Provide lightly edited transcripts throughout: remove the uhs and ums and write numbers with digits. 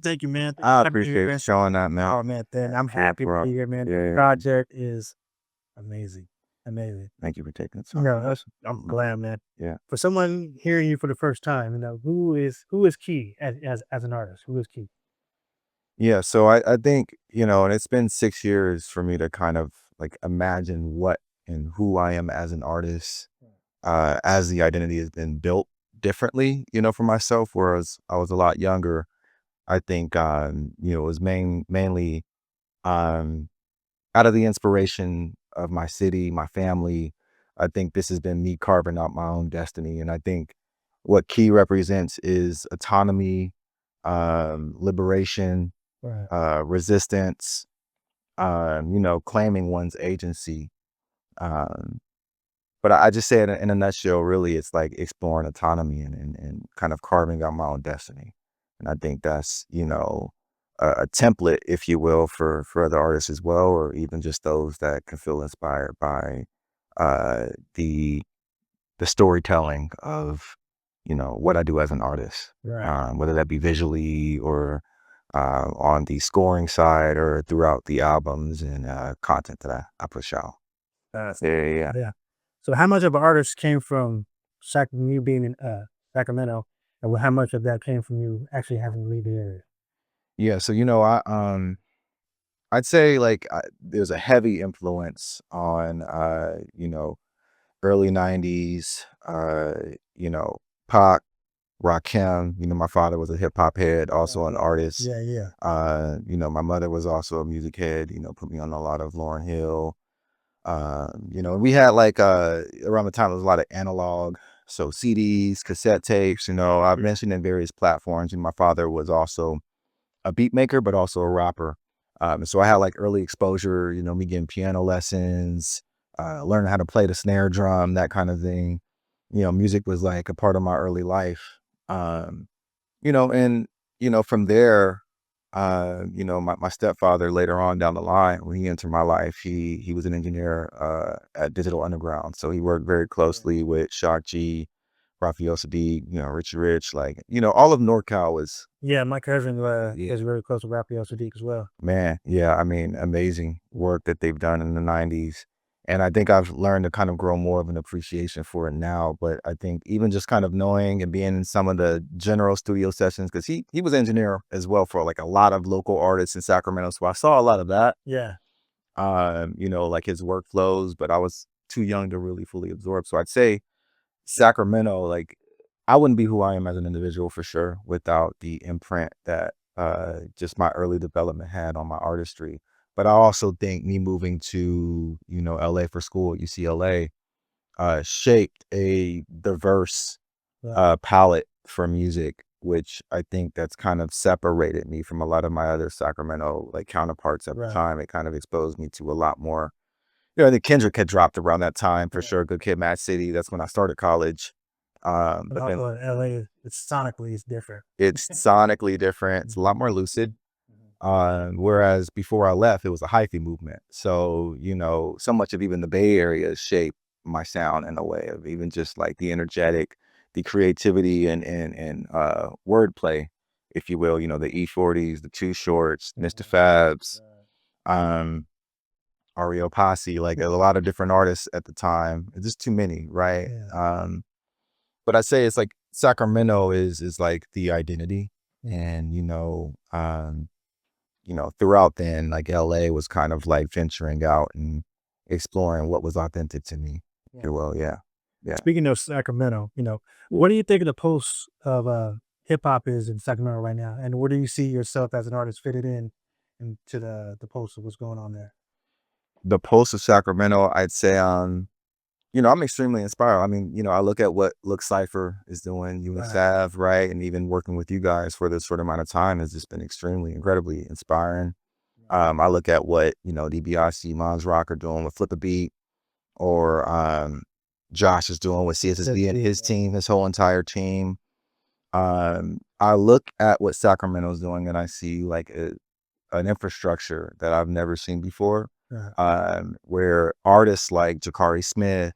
Thank you, man. I appreciate you showing that, man. Oh man, I'm happy to be here, man. The project is amazing. Amazing. Thank you for taking the time. No, I'm glad, man. Yeah. For someone hearing you for the first time, you know, who is Kiii as an artist? Who is Kiii? Yeah, so I think, you know, and it's been 6 years for me to kind of like imagine what and who I am as an artist, as the identity has been built differently, you know, for myself, whereas I was a lot younger. I think, you know, it was mainly um, out of the inspiration of my city, my family. I think this has been me carving out my own destiny. And I think what Kiii represents is autonomy, liberation, Right. resistance, you know, claiming one's agency. Um, but I just say it in a nutshell, really, it's like exploring autonomy and kind of carving out my own destiny. And I think that's, you know, a template, if you will, for other artists as well, or even just those that can feel inspired by uh, the the storytelling of, you know, what I do as an artist, Right. whether that be visually or on the scoring side or throughout the albums and content that I push out. Yeah. Yeah. So how much of an artist came from you being in Sacramento, and how much of that came from you actually having to leave the area? Yeah, so you know, I'd say like there's a heavy influence on you know, early 90s, you know, Pac, Rakim. You know, my father was a hip hop head, also an artist. Yeah, yeah. You know, my mother was also a music head, you know, put me on a lot of Lauryn Hill. You know, we had like around the time there was a lot of analog, so CDs, cassette tapes, you know, I've mentioned in various platforms. And my father was also a beat maker, but also a rapper. So I had like early exposure, you know, me getting piano lessons, learning how to play the snare drum, that kind of thing. You know, music was like a part of my early life. Um, you know, and, you know, from there, you know, my stepfather later on down the line, when he entered my life, he was an engineer at Digital Underground. So he worked very closely with Shock G, Raphael Sadiq, you know, Richie Rich, like, you know, all of NorCal was, Yeah, my cousin is very close to Raphael Sadiq as well. man, yeah, I mean, amazing work that they've done in the 90s. And I think I've learned to kind of grow more of an appreciation for it now. But I think even just kind of knowing and being in some of the general studio sessions, because he was engineer as well for like a lot of local artists in Sacramento. So I saw a lot of that, Yeah. you know, like his workflows, but I was too young to really fully absorb. So I'd say Sacramento, like I wouldn't be who I am as an individual for sure without the imprint that just my early development had on my artistry. But I also think me moving to, you know, LA for school at UCLA shaped a diverse palette for music, which I think that's kind of separated me from a lot of my other Sacramento like counterparts at the time. It kind of exposed me to a lot more. You know, I think Kendrick had dropped around that time for sure. Good Kid, Mad City. That's when I started college. But But then also in LA, it's sonically it's different. it's sonically different. It's a lot more lucid. Whereas before I left, it was a hyphy movement. So, you know, so much of even the Bay Area shaped my sound in a way of even just like the energetic, the creativity and wordplay, if you will, you know, the E40s, the Too Shorts, Mistah F.A.Bs, REO Posse, like a lot of different artists at the time. It's just too many, right? Yeah. But I say it's like Sacramento is like the identity. And, you know, throughout then, like LA was kind of like venturing out and exploring what was authentic to me. Yeah. Well, yeah. Yeah. Speaking of Sacramento, you know, what do you think of the pulse of hip hop is in Sacramento right now? And where do you see yourself as an artist fitted into the pulse of what's going on there? The pulse of Sacramento, I'd say, you know, I'm extremely inspired. I mean, you know, I look at what LOOK Cypher is doing, you and Sav, right? And even working with you guys for this short amount of time has just been extremely, incredibly inspiring. I look at what, you know, DiBiase, Mons Rock are doing with Flip a Beat, or Josh is doing with CSSB and his team, his whole entire team. I look at what Sacramento's doing and I see like an infrastructure that I've never seen before, where artists like Jakhari Smith,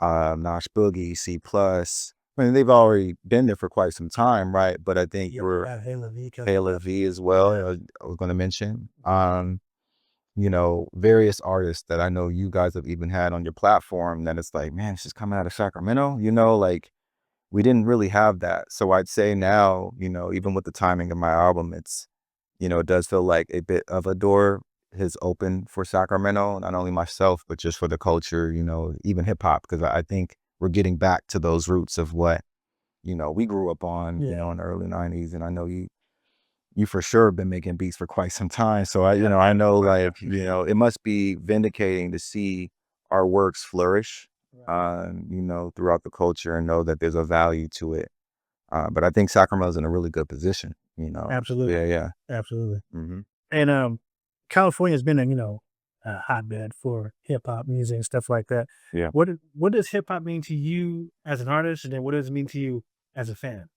Nash Boogie, C+, I mean, they've already been there for quite some time, right? But I think we're Halo V, Halo V as well. I was going to mention, you know, various artists that I know you guys have even had on your platform that it's like, man, it's just coming out of Sacramento, you know, like we didn't really have that. So I'd say now, you know, even with the timing of my album, it's, you know, it does feel like a bit of a door has opened for Sacramento, not only myself, but just for the culture, you know, even hip hop, because I think we're getting back to those roots of what, you know, we grew up on, you know, in the early 90s. And I know you for sure have been making beats for quite some time. So I, you know, I know like, you know, it must be vindicating to see our works flourish, you know, throughout the culture and know that there's a value to it. But I think Sacramento's in a really good position, you know. Absolutely. Yeah, yeah. Absolutely. Hmm. And California has been a, a hotbed for hip hop music and stuff like that. Yeah. What does hip hop mean to you as an artist, and then what does it mean to you as a fan?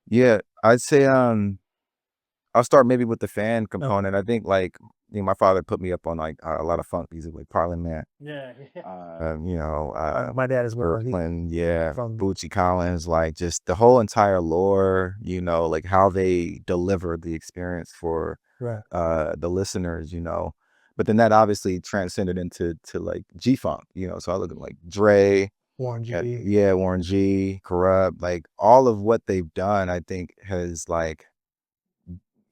Yeah. I'd say I'll start maybe with the fan Okay. component. I think like, you know, my father put me up on like a lot of funk music, like Parliament, Yeah. you know, My dad as well. Brooklyn, yeah, From Bootsy Collins, like just the whole entire lore, you know, like how they deliver the experience for right. the listeners, you know. But then that obviously transcended into like G-Funk, you know. So I look at like Dre, Warren G. yeah, Warren G, Corrupt, like all of what they've done, I think has like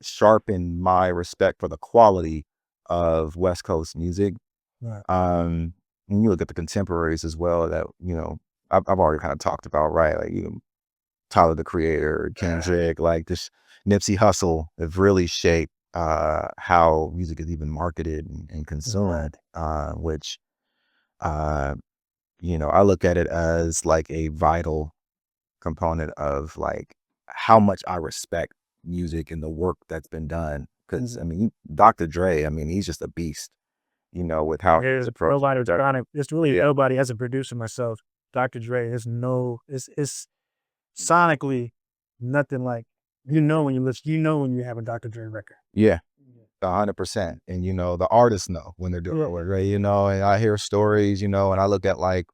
sharpened my respect for the quality of West Coast music. Right. And you look at the contemporaries as well that, you know, I've already kind of talked about, right? Like, you know, Tyler, the Creator, Kendrick, like this Nipsey Hussle have really shaped how music is even marketed and consumed, which, uh, you know, I look at it as like a vital component of like how much I respect music and the work that's been done. Cause I mean, Dr. Dre, I mean, he's just a beast, you know, with how he's There's approached nobody trying to. It's really yeah. nobody as a producer myself. Dr. Dre is no. It's sonically nothing like when you listen. When you have a Dr. Dre record. Yeah, 100%. And, you know, the artists know when they're doing the work, right? You know, and I hear stories, you know, and I look at like,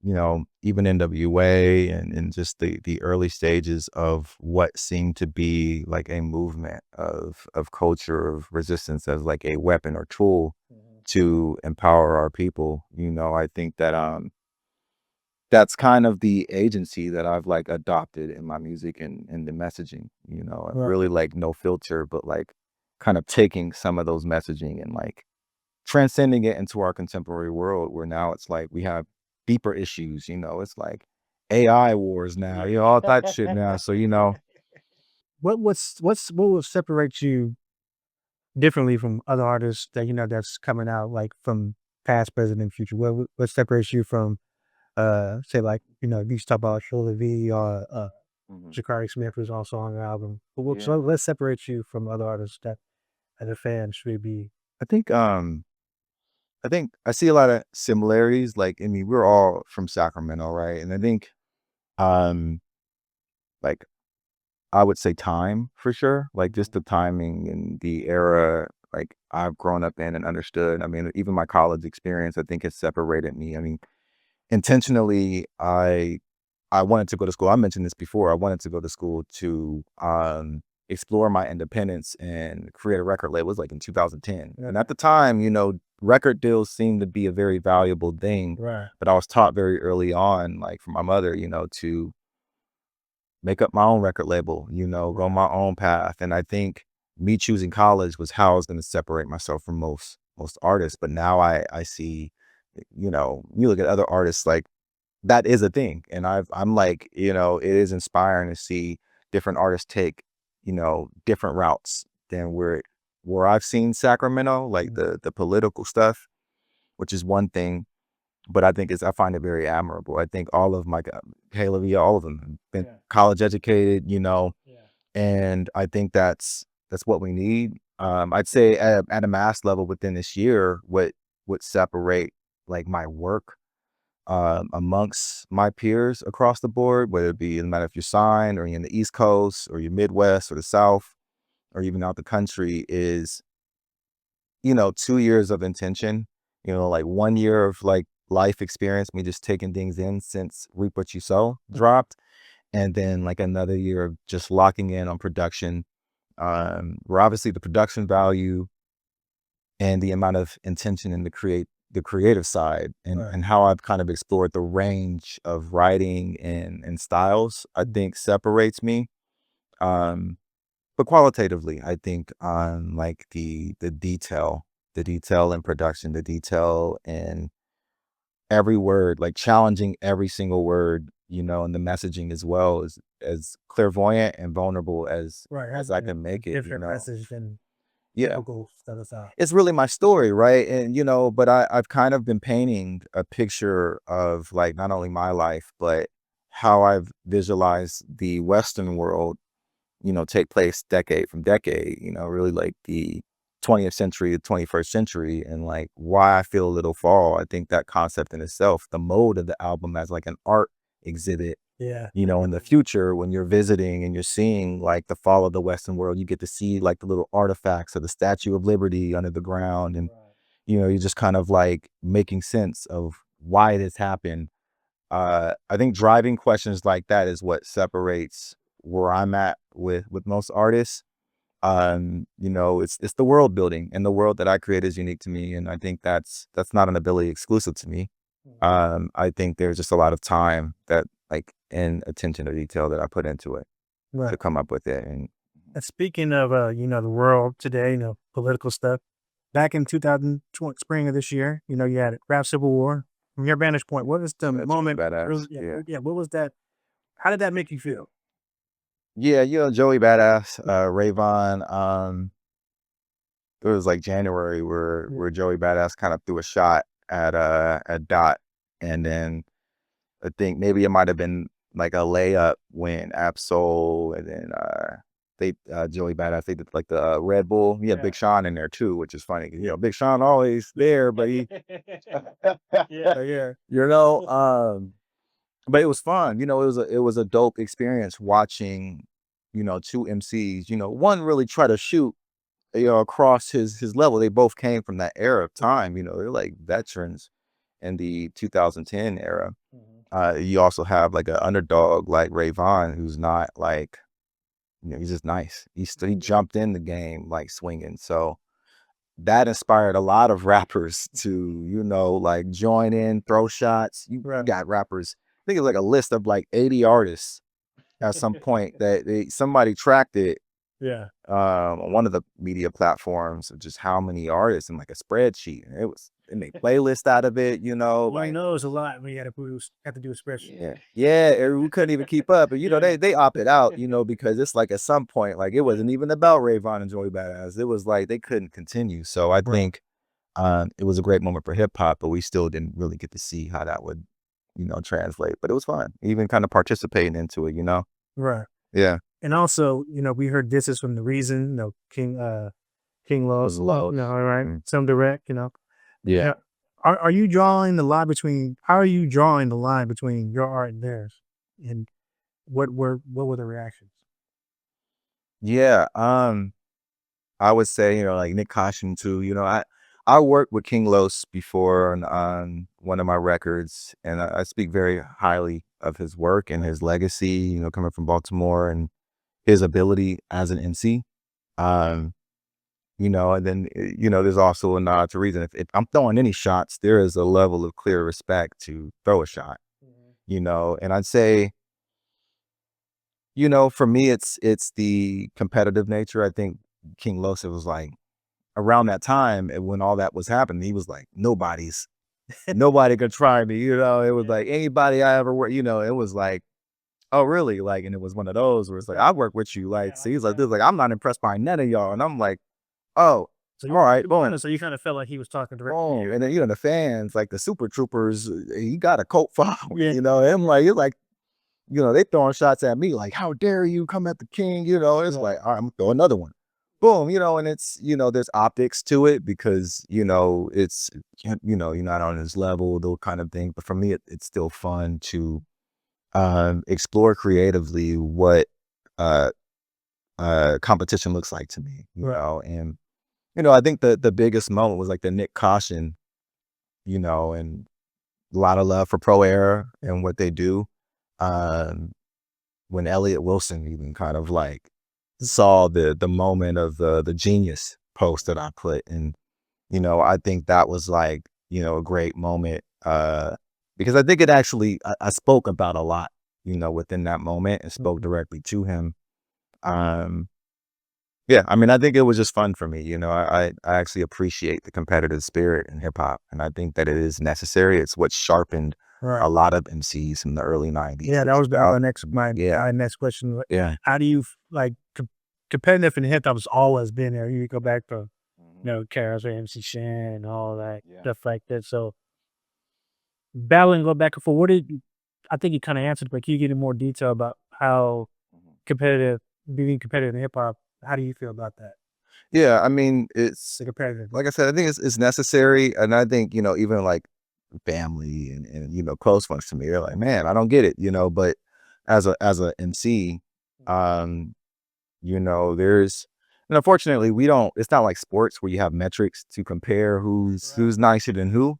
you know, even NWA and just the early stages of what seemed to be like a movement of culture of resistance as like a weapon or tool to empower our people. You know, I think that that's kind of the agency that I've like adopted in my music and the messaging, you know, Right. really like no filter, but like kind of taking some of those messaging and like transcending it into our contemporary world where now it's like we have deeper issues, you know, it's like AI wars now, you know, all that shit now. So, you know, What will separate you differently from other artists that that's coming out like from past, present, and future? What separates you from say like you used to talk about Shoulder V or mhm, Jakhari Smith was also on the album. But what yeah, so let's separate you from other artists that as a fan should be. I think, I think I see a lot of similarities. Like, I mean, we're all from Sacramento, right? And I think, um, like I would say time for sure, like just the timing and the era like I've grown up in and understood. I mean, even my college experience, I think has separated me. I mean, intentionally, I wanted to go to school. I mentioned this before. I wanted to go to school to explore my independence and create a record label. It was like in 2010. And at the time, you know, record deals seemed to be a very valuable thing. Right. But I was taught very early on, like from my mother, you know, to make up my own record label, you know, go my own path. And I think me choosing college was how I was going to separate myself from most artists. But now I see, you know, you look at other artists like that is a thing. And I'm like, you know, it is inspiring to see different artists take, you know, different routes than where I've seen Sacramento, like the political stuff, which is one thing. But I think I find it very admirable. I think all of my Caleb, yeah, all of them have been college educated, you know, and I think that's what we need. I'd say at a mass level within this year, what would separate like my work amongst my peers across the board, whether it be, no matter if you're signed or you're in the East Coast or you're Midwest or the South or even out the country, is, you know, 2 years of intention, you know, like 1 year of like life experience, me just taking things in since Reap What You Sow dropped. And then like another year of just locking in on production. Where obviously the production value and the amount of intention in the creative side and how I've kind of explored the range of writing and styles, I think separates me. But qualitatively, I think on like the detail in production, the detail in every word, like challenging every single word, you know, and the messaging as well as clairvoyant and vulnerable as I can make it. Different message than typical stuff. It's really my story, right? And you know, but I've kind of been painting a picture of like not only my life, but how I've visualized the Western world, you know, take place decade from decade, you know, really like the 20th century, the 21st century, and like why I feel a little fall. I think that concept in itself, the mode of the album as like an art exhibit, you know, in the future when you're visiting and you're seeing like the fall of the Western world, you get to see like the little artifacts of the Statue of Liberty under the ground. And, you know, you're just kind of like making sense of why this happened. I think driving questions like that is what separates where I'm at with most artists. You know, it's the world building, and the world that I create is unique to me, and I think that's not an ability exclusive to me. I think there's just a lot of time that like and attention to detail that I put into it to come up with it. And speaking of you know, the world today, you know, political stuff. Back in 2020, spring of this year, you know, you had a rap civil war. From your vantage point, what was the moment? What was that? How did that make you feel? Yeah, you know, Joey Badass, Vaughn. It was like January where Joey Badass kind of threw a shot at Dot, and then I think maybe it might have been like a layup when Absol and then Joey Badass, they did like the Red Bull. He had Big Sean in there too, which is funny. You know, Big Sean always there, but he you know, but it was fun. You know, it was a dope experience watching, you know, two MCs, you know, one really try to shoot, you know, across his level. They both came from that era of time, you know, they're like veterans in the 2010 era. You also have like an underdog like Ray Vaughn, who's not like, you know, he's just nice. He jumped in the game like swinging. So that inspired a lot of rappers to, you know, like join in, throw shots. You got rappers, I think it's like a list of like 80 artists at some point that somebody tracked it on one of the media platforms of just how many artists in like a spreadsheet. And it was, they made playlists out of it, you know. Like, I know it's a lot when you have to do a spreadsheet. We couldn't even keep up. And you know, they opted out, you know, because it's like at some point, like it wasn't even about Ray Vaughn and Joey Badass. It was like they couldn't continue. So I think it was a great moment for hip hop, but we still didn't really get to see how that would, you know, translate. But it was fun, even kind of participating into it, you know. Yeah. And also, you know, we heard this is from The Reason, you know, King Los, you know, all right, some direct, you know. Yeah. Are you drawing the line between, how are you drawing the line between your art and theirs? And what were the reactions? Yeah. I would say, you know, like Nyck Caution too, you know, I worked with King Los before on one of my records, and I speak very highly of his work and his legacy, you know, coming from Baltimore and his ability as an MC. You know, and then, you know, there's also a nod to Reason. If I'm throwing any shots, there is a level of clear respect to throw a shot, you know, and I'd say, you know, for me, it's the competitive nature. I think King Los, it was like around that time when all that was happening, he was like, nobody could try me, you know. It was like anybody I ever worked, you know, it was like, oh really? Like, and it was one of those where it's like, I work with you. Like, so he's like, dude, like, I'm not impressed by none of y'all. And I'm like, oh, all right, boom. So you kind of felt like he was talking directly. Boom. And then, you know, the fans, like the Super Troopers, he got a cult following, you know. And I'm like, you're like, you know, they throwing shots at me like, how dare you come at the king? You know, it's like, all right, I'm gonna throw another one. Boom, you know, and it's, you know, there's optics to it because, you know, it's, you know, you're not on his level, those kind of thing. But for me, it's still fun to explore creatively what competition looks like to me, you know. And, you know, I think the biggest moment was like the Nyck Caution, you know, and lot of love for Pro Era and what they do. When Elliot Wilson even kind of like saw the moment of the genius post that I put, and you know, I think that was like, you know, a great moment, because I think it actually I spoke about a lot, you know, within that moment, and spoke directly to him. Yeah, I mean, I think it was just fun for me. You know, I actually appreciate the competitive spirit in hip hop, and I think that it is necessary. It's what sharpened a lot of MCs from the early 90s. Yeah, that was my next question. Like, Yeah. how do you like competitive in hip hop has always been there. You go back to, you know, Carols or MC Shan and all that stuff like that. So battling, go back and forth. What did I think you kind of answered, but can you get in more detail about how competitive being competitive in hip hop? How do you feel about that? Yeah, I mean, it's The competitive. like I said, I think it's necessary, and I think, you know, even like family and you know, close ones to me, they're like, man, I don't get it, you know. But as a MC, you know, and unfortunately we don't. It's not like sports where you have metrics to compare who's nicer than who,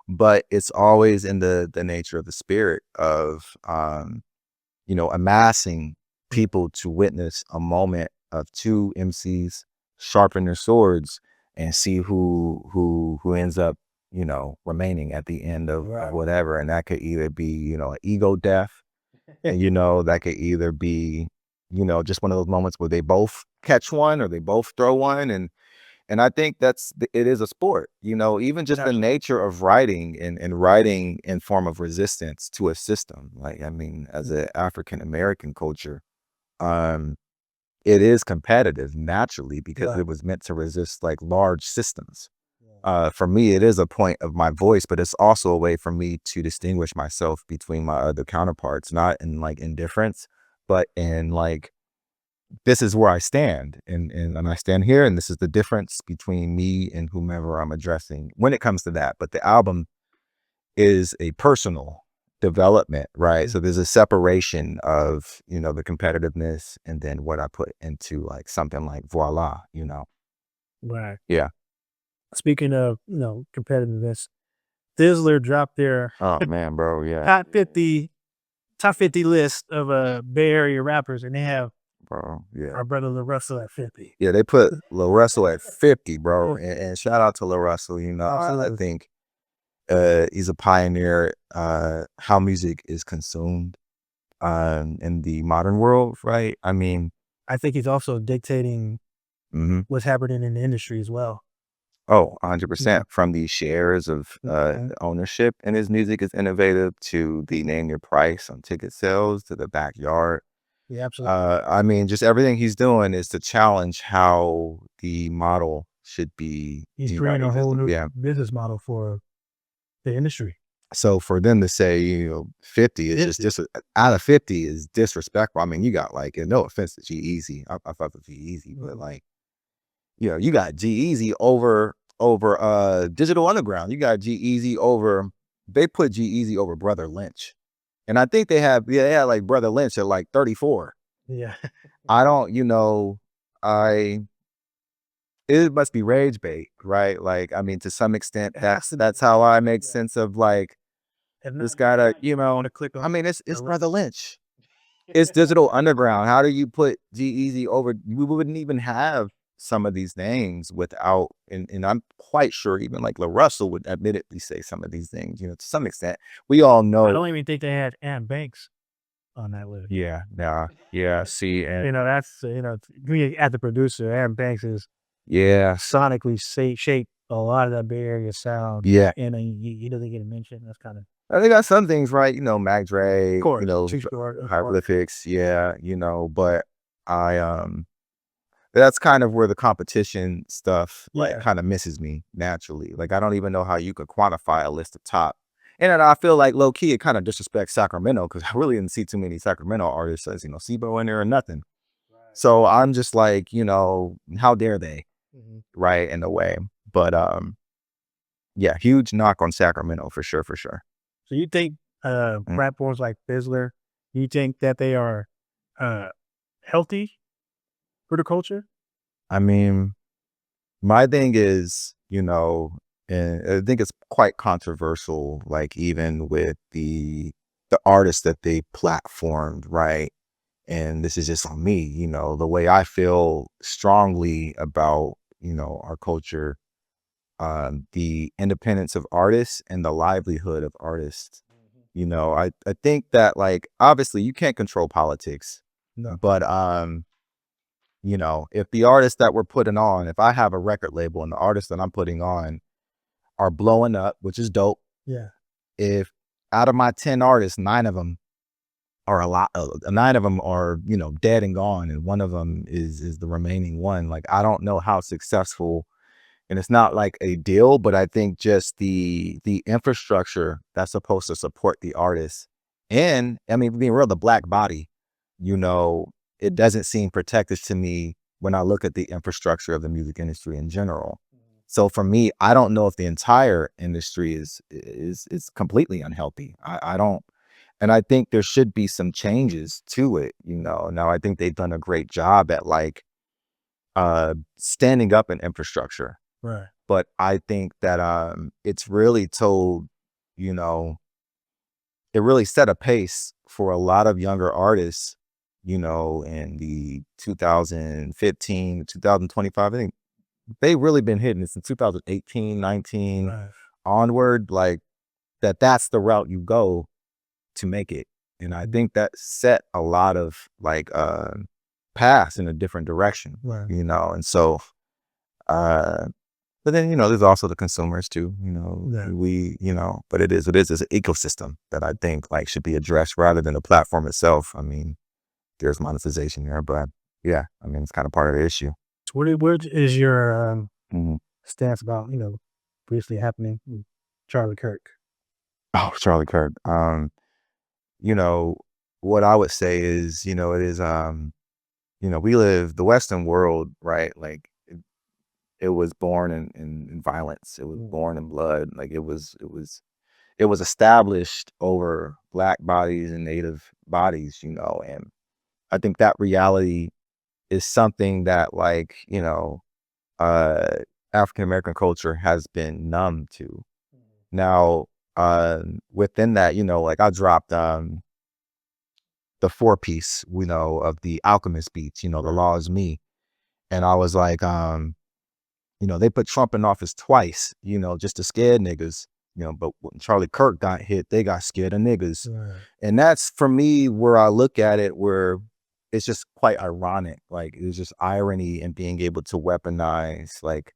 but it's always in the nature of the spirit of you know, amassing people to witness a moment of two MCs sharpen their swords and see who ends up, you know, remaining at the end of whatever. And that could either be, you know, an ego death, and you know, that could either be, you know, just one of those moments where they both catch one or they both throw one. And I think it is a sport, you know, even just the nature of writing and writing in form of resistance to a system. Like, I mean, as an African American culture, it is competitive naturally because it was meant to resist like large systems. For me, it is a point of my voice, but it's also a way for me to distinguish myself between my other counterparts, not in like indifference, but in like, this is where I stand, and I stand here, and this is the difference between me and whomever I'm addressing when it comes to that. But the album is a personal development, right? So there's a separation of, you know, the competitiveness and then what I put into like something like Voilà, you know? Right. Yeah. Speaking of, you know, competitiveness, Thizzler dropped their Oh man, bro. Yeah. top 50 list of Bay Area rappers, and they have Bro. Yeah. our brother LaRussell at 50. Yeah. They put LaRussell at 50, bro. And shout out to LaRussell, you know, I think he's a pioneer, how music is consumed in the modern world, right? I mean, I think he's also dictating what's happening in the industry as well. Oh, 100%. From the shares of ownership in his music is innovative, to the name your price on ticket sales, to the backyard. Yeah, absolutely. I mean, just everything he's doing is to challenge how the model should be. He's creating a whole new business model for the industry. So for them to say, you know, 50 is just out of 50 is disrespectful. I mean, you got like, and no offense to G-Eazy, I fuck with G-Eazy, but like, you know, you got G-Eazy over Digital Underground. You got G-Eazy over, they put G-Eazy over Brother Lynch. And I think they had like Brother Lynch at like 34. Yeah. I don't, you know, it must be rage bait, right? Like, I mean, to some extent, that's how I make sense of like this guy that, you know, I mean, it's Brother Lynch. It's Digital Underground. How do you put G-Eazy over? We wouldn't even have some of these names without, and I'm quite sure even like LaRussell would admittedly say some of these things, you know, to some extent. We all know. I don't even think they had Ann Banks on that list. Yeah, see, and you know, that's, you know, me as the producer, Ann Banks is sonically shaped a lot of that Bay Area sound. Yeah. And he doesn't get a mention. That's kind of, I think got some things right, you know, Mac Dre, of course, you know, of hieroglyphics, you know, but that's kind of where the competition stuff like kind of misses me naturally. Like, I don't even know how you could quantify a list of top. And then I feel like low key it kind of disrespects Sacramento, because I really didn't see too many Sacramento artists as, you know, SIBO in there or nothing. So I'm just like, you know, how dare they, right, in a way. But yeah, huge knock on Sacramento for sure, for sure. So you think platforms like Thizzler, you think that they are healthy for the culture? I mean, my thing is, you know, And I think it's quite controversial, like even with the artists that they platformed, right? And this is just on me, you know, the way I feel strongly about, you know, our culture, the independence of artists and the livelihood of artists. You know, I think that, like, obviously you can't control politics, No. but you know, if the artists that we're putting on, if I have a record label and the artists that I'm putting on are blowing up, which is dope. Yeah. If out of my 10 artists, 9 of them are a lot, 9 of them are, you know, dead and gone, and one of them is the remaining one. Like, I don't know how successful, and it's not like a deal, but I think just the infrastructure that's supposed to support the artists, and I mean, being real, the black body, you know, it doesn't seem protected to me when I look at the infrastructure of the music industry in general. So for me, I don't know if the entire industry is completely unhealthy. I don't, and I think there should be some changes to it, you know. Now I think they've done a great job at, like, standing up an infrastructure. Right. But I think that it's really told, you know, it really set a pace for a lot of younger artists, you know, in the 2015, 2025. I think they really been hitting it since 2018, 19 Right. onward, like, that's the route you go to make it. And I think that set a lot of, like, paths in a different direction, Right. you know. And so but then, you know, there's also the consumers too, you know. Yeah. We, you know, but it is it's an ecosystem that I think, like, should be addressed rather than the platform itself. I mean, there's monetization there, but yeah, I mean, it's kind of part of the issue. So what is your Mhm. stance about, you know, recently happening with Charlie Kirk? Oh, Charlie Kirk. You know, what I would say is, you know, it is, you know, we live the Western world, right? Like, it was born in violence. It was born in blood. Like, it was established over Black bodies and Native bodies, you know. And I think that reality is something that, like, you know, uh, African American culture has been numb to. Now, within that, you know, like, I dropped the 4-piece, you know, of the Alchemist beats, you know, The Law Is Me. And I was like, you know, they put Trump in office twice, you know, just to scare niggas, you know. But when Charlie Kirk got hit, they got scared of niggas. Right. And that's, for me, where I look at it, where it's just quite ironic. Like, it's just irony in being able to weaponize, like,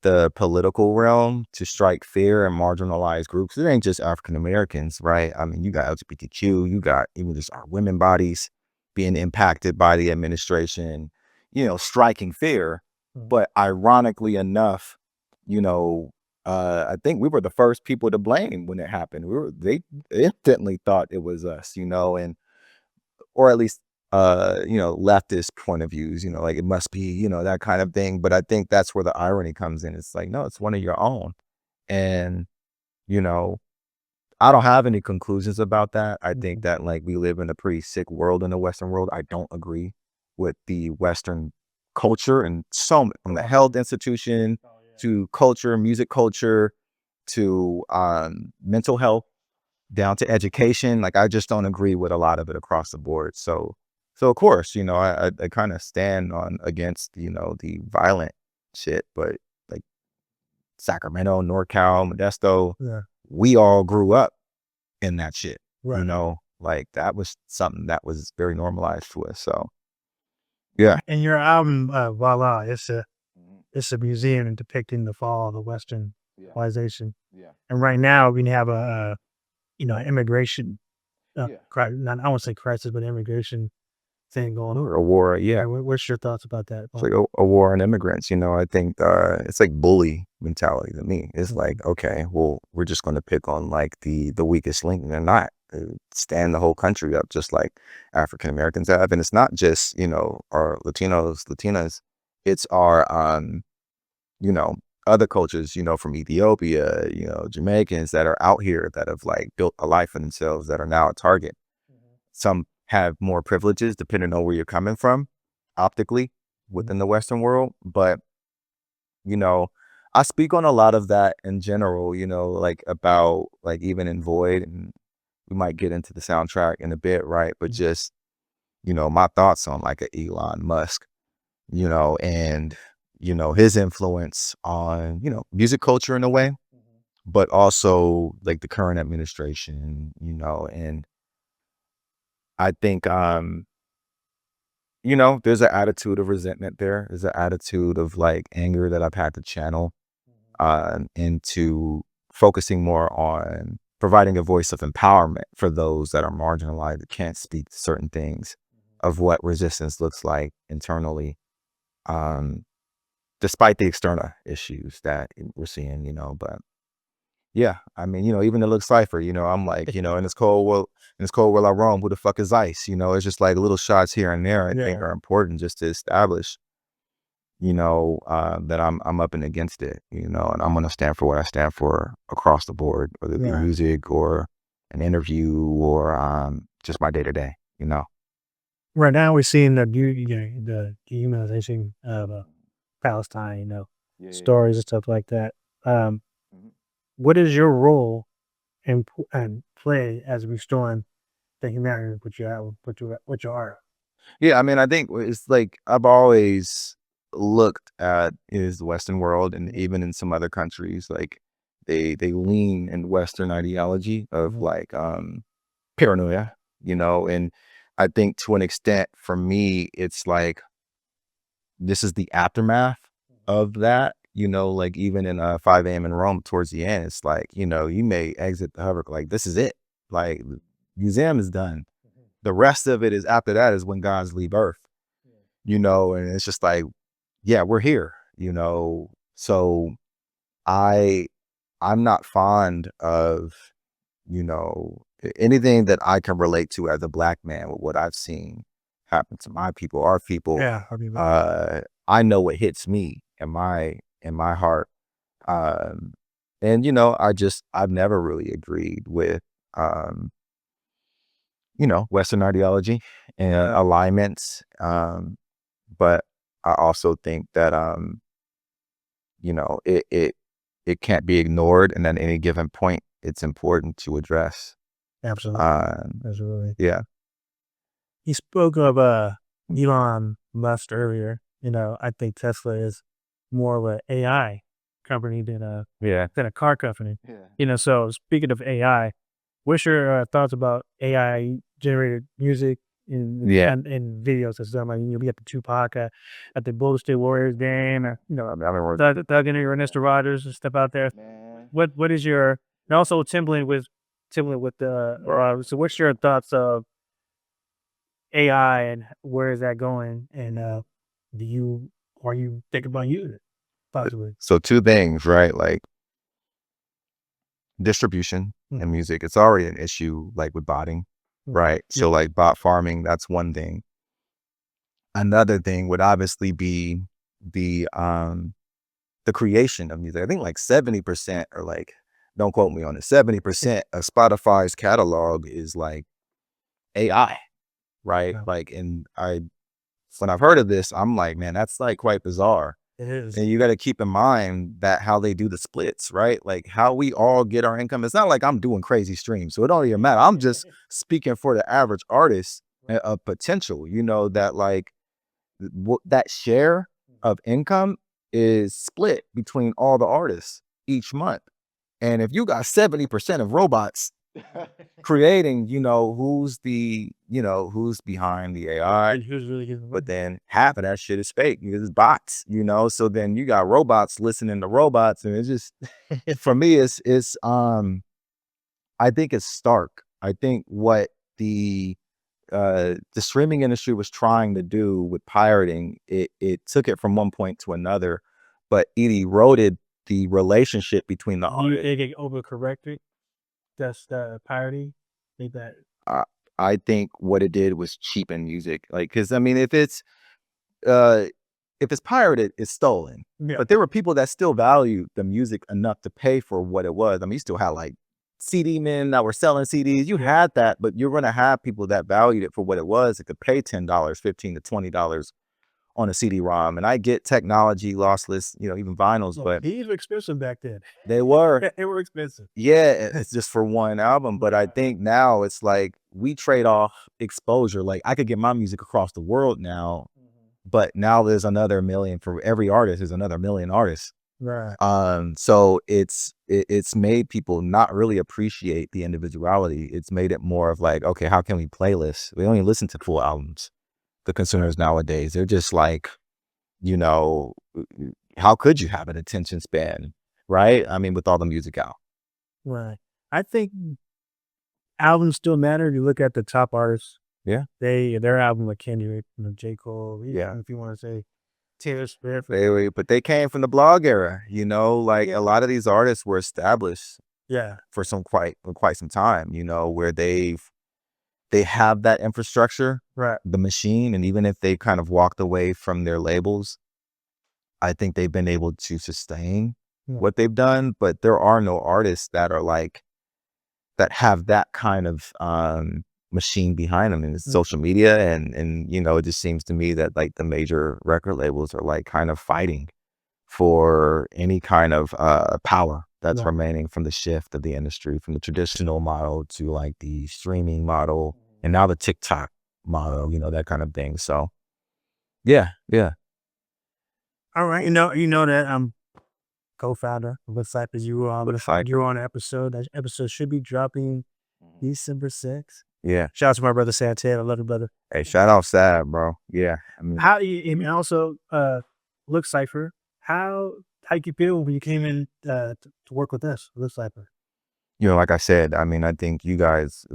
the political realm to strike fear and marginalized groups. It ain't just African Americans, right? I mean, you got LGBTQ, you got even just our women bodies being impacted by the administration, you know, striking fear. But ironically enough, you know, I think we were the first people to blame when it happened. They instantly thought it was us, you know. And or at least, you know, leftist point of views, you know, like, it must be, you know, that kind of thing. But I think that's where the irony comes in. It's like, no, it's one of your own. And, you know, I don't have any conclusions about that. I think that, like, we live in a pretty sick world in the Western world. I don't agree with the Western culture, and so from the health institution to culture, music culture, to mental health, down to education. Like, I just don't agree with a lot of it across the board. So of course, you know, I kind of stand on against, you know, the violent shit. But, like, Sacramento, NorCal, Modesto, Yeah. we all grew up in that shit. You Right. know, like, that was something that was very normalized to us. So yeah. And your album, Voila, it's a museum depicting the fall of the Western Yeah. civilization. Yeah. And right now we have a you know, immigration, Yeah. not, I won't say crisis, but immigration thing going on. Or a war, yeah. What's your thoughts about that? It's like a war on immigrants, you know. I think it's like bully mentality to me. It's like, okay, well, we're just going to pick on, like, the weakest link, and they're not. They stand the whole country up, just like African Americans have. And it's not just, you know, our Latinos, Latinas. It's our you know, other cultures, you know, from Ethiopia, you know, Jamaicans that are out here that have, like, built a life for themselves that are now a target. Some have more privileges depending on where you're coming from optically within the Western world. But, you know, I speak on a lot of that in general, you know, like about like even in Void, and we might get into the soundtrack in a bit, right? But just, you know, my thoughts on like a Elon Musk, you know, and, you know, his influence on, you know, music culture in a way, but also like the current administration, you know, and I think, you know, there's an attitude of resentment there. There's an attitude of like anger that I've had to channel into focusing more on providing a voice of empowerment for those that are marginalized, that can't speak to certain things of what resistance looks like internally, um, despite the external issues that we're seeing, you know. But yeah, I mean, you know, even the LOOK Cypher, you know, I'm like, you know, in this cold world, I roam, who the fuck is Ice? You know, it's just like little shots here and there I think are important just to establish, you know, that I'm up and against it, you know, and I'm gonna stand for what I stand for across the board, whether it be music or an interview or just my day to day, you know. Right now, we're seeing the the dehumanization of Palestine, you know, stories and stuff like that. Um, Mhm. what is your role and play as restoring the humanity with your art? Yeah, I mean, I think it's like I've always looked at is the Western world, and even in some other countries, like they lean in Western ideology of like paranoia, you know, and I think to an extent for me, it's like this is the aftermath of that, you know, like even in 5 a.m. in Rome towards the end, it's like, you know, you may exit the hover, like this is it. Like the museum is done. The rest of it is after that is when gods leave Earth, you know, and it's just like, yeah, we're here, you know. So I I'm not fond of, you know, anything that I can relate to as a black man with what I've seen happen to my people, our people. Yeah, I mean, I know what hits me in my heart. Um, and you know, I've never really agreed with um, you know, Western ideology and alignments. But I also think that you know, it can't be ignored, and at any given point, it's important to address. absolutely, Um, absolutely. yeah, You spoke of Elon Musk earlier. You know, I think Tesla is more of a AI company yeah, than a car company. yeah, You know, so speaking of AI, what's your thoughts about AI generated music yeah. in videos and stuff? Like, you know, we got the Tupac at the Golden State Warriors game, or, you know, I remember. Thug and Ernesto Rogers and stuff out there. Man. What is your, and also Timbaland with so what's your thoughts of AI and where is that going? And do you are you thinking about using it possibly? So two things, right? Like distribution and music. It's already an issue, like with botting, right? Yeah. So like bot farming, that's one thing. Another thing would obviously be the creation of music. I think like 70% or like, don't quote me on it, 70% of Spotify's catalog is like AI, right? Yeah. Like, and when I've heard of this, I'm like, man, that's like quite bizarre. It is. And you got to keep in mind that how they do the splits, right? Like how we all get our income. It's not like I'm doing crazy streams, so it don't even matter. I'm just speaking for the average artist of potential, you know, that like that share of income is split between all the artists each month. And if you got 70% of robots creating, you know, who's behind the AI, And who's really getting but then half of that shit is fake because it's bots, you know. So then you got robots listening to robots, and it's just for me, I think it's stark. I think what the streaming industry was trying to do with pirating, it took it from one point to another, but it eroded the relationship between the artist. they get overcorrected? That's the parody. Think that. I, I think what it did was cheapen music, like because I mean, uh, if it's pirated, it's stolen. Yeah. But there were people that still valued the music enough to pay for what it was. I mean, you still had like CD men that were selling CDs. You had that, but you're going to have people that valued it for what it was. It could pay $10, $15 to $20 on a CD-ROM. And I get technology, lossless, you know, even vinyls, but these were expensive back then. they were. They were expensive. Yeah, it's just for one album. But I think now it's like we trade off exposure. Like I could get my music across the world now, but now there's another million for every artist. There's another million artists. Right. So it's made people not really appreciate the individuality. It's made it more of like, okay, how can we playlist? We only listen to full albums. The consumers nowadays, they're just like, you know, how could you have an attention span, right? I mean, with all the music out. Right. I think albums still matter. If you look at the top artists, Yeah. their album like Kendrick, you know, J. Cole, Yeah. if you want to say Taylor Swift. But they came from the blog era, you know, like a lot of these artists were established for quite some time, you know, where they have that infrastructure, right, the machine, and even if they kind of walked away from their labels, I think they've been able to sustain what they've done. But there are no artists that are like that have that kind of machine behind them, and it's social media, and you know, it just seems to me that like the major record labels are like kind of fighting for any kind of power that's remaining from the shift of the industry, from the traditional model to like the streaming model, and now the TikTok model, you know, that kind of thing. So yeah. All right, you know that I'm co-founder of LOOK Cypher. You were on an episode. That episode should be dropping December 6th. Yeah. Shout out to my brother Santan. I love you, brother. Hey, shout out Sad, bro. Yeah. I mean, and also LOOK Cypher. How you feel when you came in to work with us, LOOK Cypher? You know, like I said, I mean, I think you guys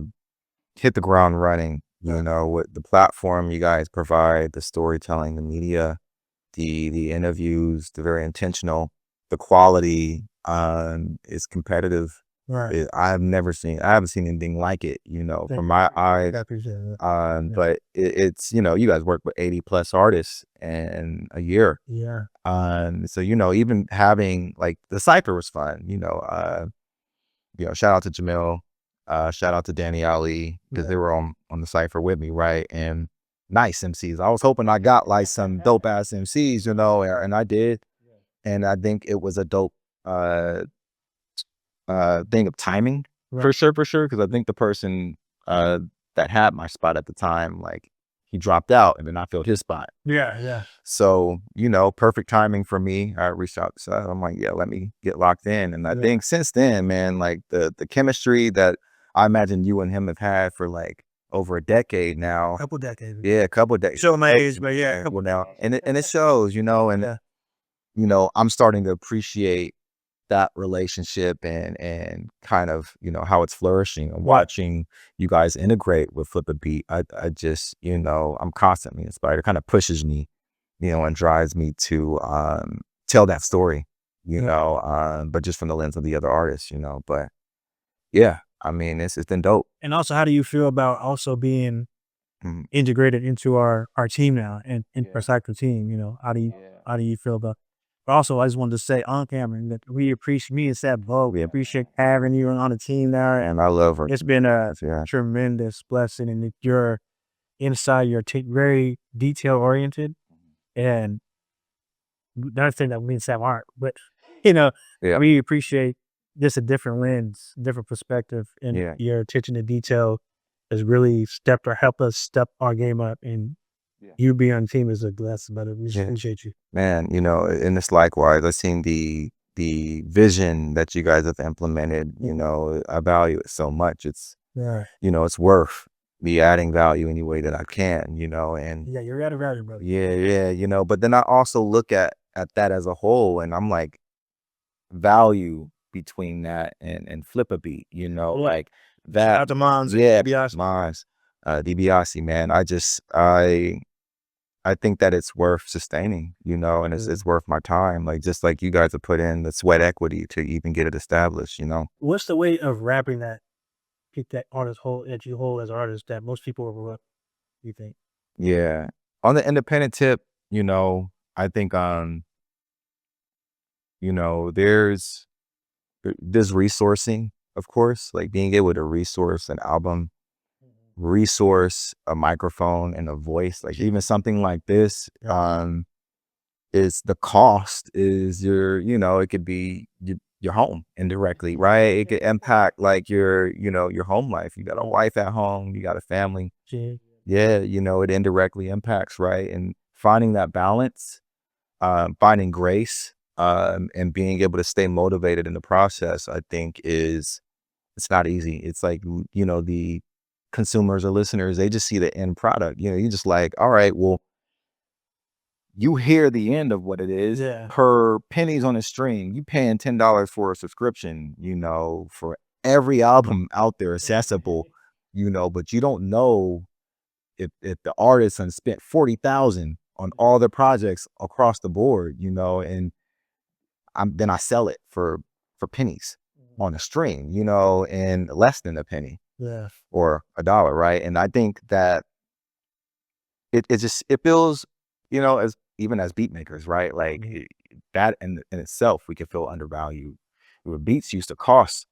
hit the ground running, you know, with the platform you guys provide, the storytelling, the media, the interviews, the very intentional, the quality is competitive. Right. I haven't seen anything like it, you know, from my eyes. I appreciate it. But it's, you know, you guys work with 80+ artists in a year. Yeah. So, you know, even having like the Cypher was fun, you know, shout out to Jamil, shout out to Danny Ali, because they were on the Cypher with me, right? And nice MCs. I was hoping I got like some dope ass MCs, you know, and I did. And I think it was a dope thing of timing for sure. Because I think the person that had my spot at the time, like he dropped out and then I filled his spot. Yeah. So, you know, perfect timing for me. I reached out to Seth. I'm like, yeah, let me get locked in. And I think since then, man, like the chemistry that I imagine you and him have had for like over a decade now. Couple decades. Yeah, a couple decades. Show my age, but yeah, couple now. And it shows, you know, and you know, I'm starting to appreciate that relationship and kind of, you know, how it's flourishing, and watching you guys integrate with Flip a Beat. I just, you know, I'm constantly inspired. It kind of pushes me, you know, and drives me to tell that story, you know, but just from the lens of the other artists, you know. But yeah, I mean, it's been dope. And also, how do you feel about also being integrated into our team now and our cycle team? You know, how do you feel about? But also, I just wanted to say on camera that we appreciate me and Seth both. We appreciate having you on the team there, And I love her. it's been a tremendous blessing. And your insight, you're very detail oriented, and not saying that we and Sam aren't, but you know, we appreciate just a different lens, different perspective, and your attention to detail has really helped us step our game up. And you being on the team is a blessing, but we appreciate you. Man, you know, and it's likewise. I've seen the vision that you guys have implemented, you know, I value it so much. It's, you know, it's worth me adding value any way that I can, you know, and you're adding value, brother. Yeah, you know, but then I also look at that as a whole, and I'm like, value between that and Flip a Beat, you know, like that. Shout out to Mons, Mons, DiBiase, man. I think that it's worth sustaining, you know, and it's worth my time. Like, just like you guys have put in the sweat equity to even get it established, you know. What's the way of wrapping that, get that artist that you hold as artist that most people overlook, you think? Yeah. On the independent tip, you know, I think, you know, there's resourcing, of course, like being able to resource an album resource, a microphone, and a voice. Like even something like this, is the cost is your, you know, it could be your home indirectly, right? It could impact like your, you know, your home life. You got a wife at home, you got a family. Yeah, you know, it indirectly impacts, right? And finding that balance, finding grace, and being able to stay motivated in the process, I think it's not easy. It's like, you know, the consumers or listeners, they just see the end product. You know, you just like, all right, well, you hear the end of what it is per pennies on a string. You paying $10 for a subscription, you know, for every album out there accessible, you know, but you don't know if the artist has spent 40,000 on all their projects across the board, you know, and then I sell it for pennies on a string, you know, and less than a penny or $1, right? And I think that it feels, you know, as even as beat makers, right? Like that in itself, we can feel undervalued. Where beats used to cost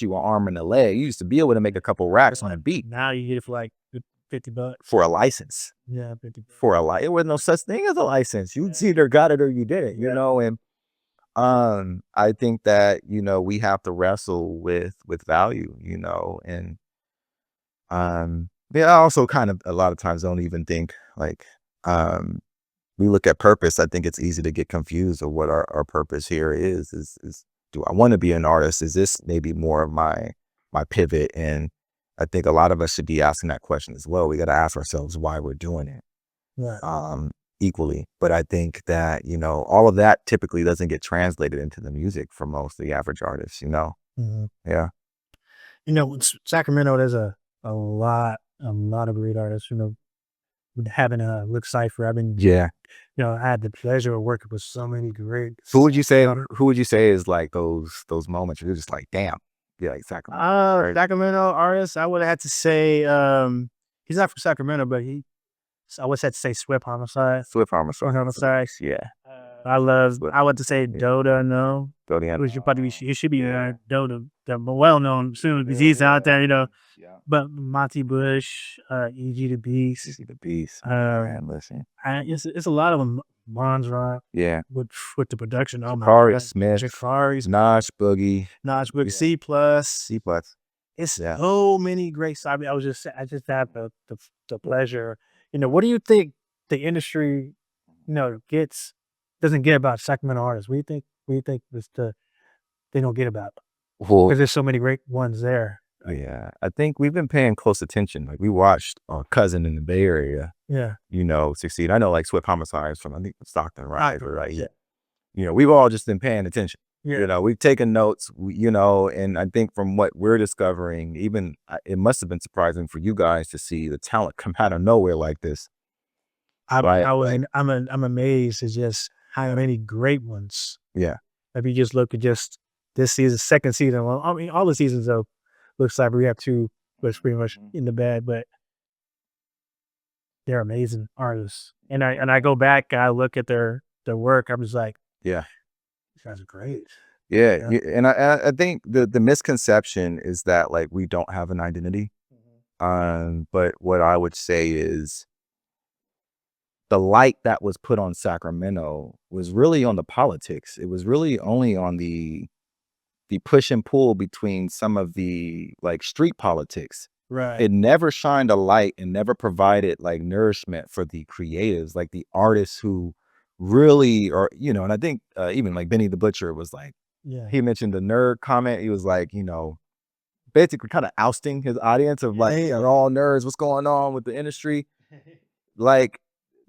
you an arm and a leg. You used to be able to make a couple racks on a beat. Now you get it for like $50 for a license. Yeah, 50 For a it was no such thing as a license. You either got it or you didn't, you know. And I think that, you know, we have to wrestle with value, you know, and yeah, I also kind of a lot of times don't even think like we look at purpose. I think it's easy to get confused of what our purpose here is do I want to be an artist? Is this maybe more of my pivot? And I think a lot of us should be asking that question as well. We got to ask ourselves why we're doing it. Equally. But I think that, you know, all of that typically doesn't get translated into the music for most of the average artists, you know? Yeah. You know, Sacramento, there's a lot of great artists, you know, having a LOOK Cypher. I've been, you know, I had the pleasure of working with so many great. Who would you say is like those moments where you're just like, damn, yeah, like Sacramento? Sacramento artists, I would have had to say, he's not from Sacramento, but I would have to say Swift Homicide. Yeah. I want to say Doda, he should be Doda, the well-known soon because he's out there, you know. But Monty Bush, E.G. the Beast. Man, listen. It's a lot of them. Bronze Rock. Yeah. With the production. Jakhari, Smith. Jakhari. Nash, Boogie. C+. It's so many great. I mean, I just had the pleasure. You know, what do you think the industry, you know, doesn't get about Sacramento artists? What do you think they don't get about? Well, because there's so many great ones there. Yeah, I think we've been paying close attention. Like we watched our cousin in the Bay Area, you know, succeed. I know like Swift Homicides from, I think, Stockton, right? You know, we've all just been paying attention. You know, we've taken notes, you know, and I think from what we're discovering, even it must have been surprising for you guys to see the talent come out of nowhere like this. I'm amazed at just how many great ones. Yeah. If you just look at just this season, second season, well, I mean, all the seasons of looks like we have two, but it's pretty much in the bag, but they're amazing artists. And I go back, I look at their work, I'm just like, yeah, these guys are great. Yeah. And I think the misconception is that like we don't have an identity. But what I would say is the light that was put on Sacramento was really on the politics. It was really only on the push and pull between some of the like street politics. Right. It never shined a light and never provided like nourishment for the creatives, like the artists who really are, you know. And I think even like Benny the Butcher was like, he mentioned the nerd comment. He was like, you know, basically kind of ousting his audience of like, they're all nerds. What's going on with the industry? Like,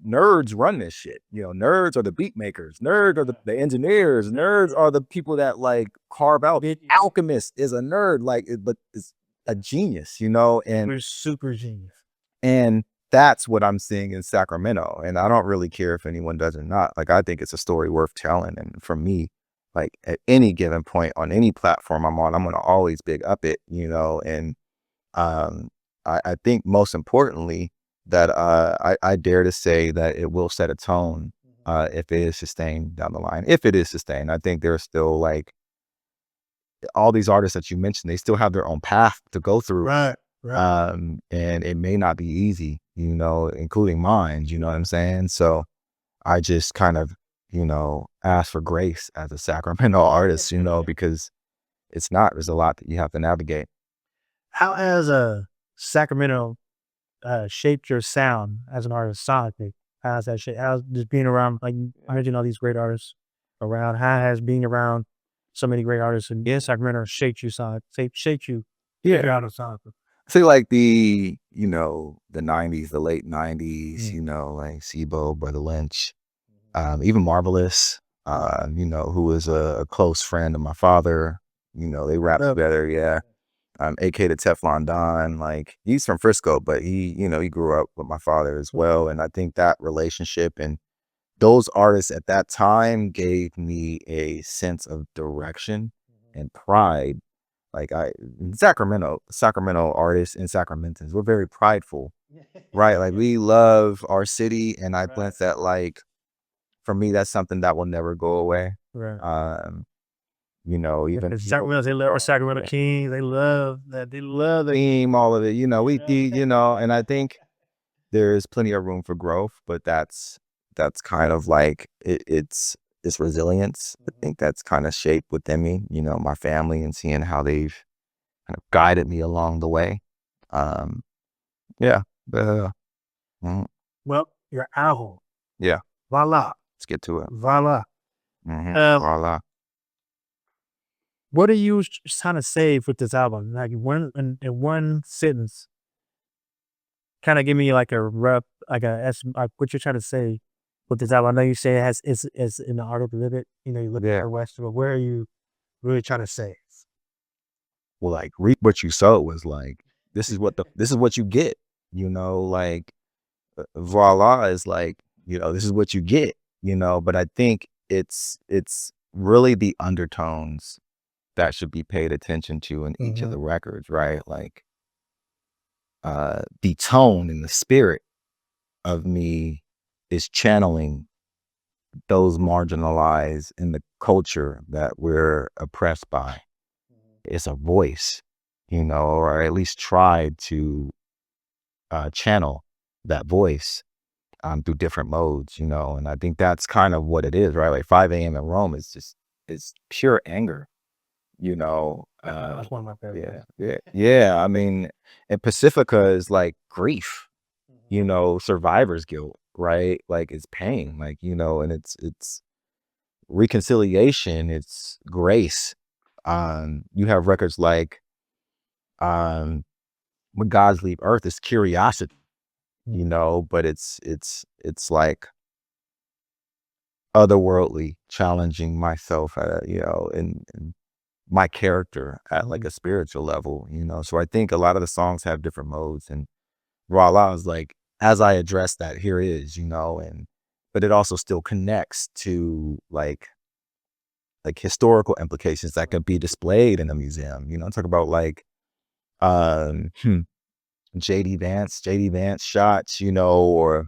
nerds run this shit. You know, nerds are the beat makers. Nerds are the engineers. Nerds are the people that like carve out. Alchemist is a nerd, like, but it's a genius, you know. And we're super genius. And that's what I'm seeing in Sacramento. And I don't really care if anyone does or not. Like, I think it's a story worth telling. And for me, like at any given point on any platform I'm on, I'm going to always big up it, you know. And I think most importantly, that I dare to say that it will set a tone if it is sustained down the line. If it is sustained, I think there's still like all these artists that you mentioned, they still have their own path to go through. Right. And it may not be easy, you know, including mine, you know what I'm saying? So I just kind of, you know, ask for grace as a Sacramento artist, you know, because there's a lot that you have to navigate. How has Sacramento shaped your sound as an artist sonically? How's that shit? How's just being around, like, I mentioned all these great artists around? How has being around so many great artists in Sacramento shaped you shaped you Yeah. out of sonically? See, like the, you know, the 90s, the late 90s, you know, like Sibo, Brother Lynch, even Marvelous, you know, who was a close friend of my father, you know, they rapped together, yeah. AK the Teflon Don, like he's from Frisco, but he, you know, he grew up with my father as well. And I think that relationship and those artists at that time gave me a sense of direction and pride. Like Sacramento artists and Sacramentans, we're very prideful, right? Like we love our city, and I think that, like, for me, that's something that will never go away. You know, even Sacramento, they love our Sacramento Kings. They love that. They love the theme, all of it. You know, you know, and I think there's plenty of room for growth, but that's kind of like it's resilience. I think that's kind of shaped within me. You know, my family and seeing how they've kind of guided me along the way. Yeah. Well, your album. Yeah. Voilà. Let's get to it. Voilà. Voila. What are you trying to say with this album? Like in one sentence, kind of give me like a rough, like what you're trying to say with this album. I know you say it has it's in the art of it. You know, you look at West, but where are you really trying to say? Well, like reap what you sow was like, this is what you get, you know, like voila is like, you know, this is what you get, you know, but I think it's really the undertones that should be paid attention to in each of the records, right? Like the tone and the spirit of me is channeling those marginalized in the culture that we're oppressed by. It's a voice, you know, or at least try to channel that voice through different modes, you know, and I think that's kind of what it is, right? Like 5 a.m. in Rome is just, it's pure anger, you know. That's one of my favorites. Yeah. I mean, and Pacifica is like grief, you know, survivor's guilt, right? Like it's pain, like, you know, and it's reconciliation, it's grace. You have records like When Gods Leave Earth, is curiosity, you know, but it's like otherworldly, challenging myself at you know, in my character at like a spiritual level, you know. So I think a lot of the songs have different modes, and Voila is like, as I address that, here is, you know, and but it also still connects to like historical implications that could be displayed in a museum, you know. Talk about like um JD Vance shots, you know, or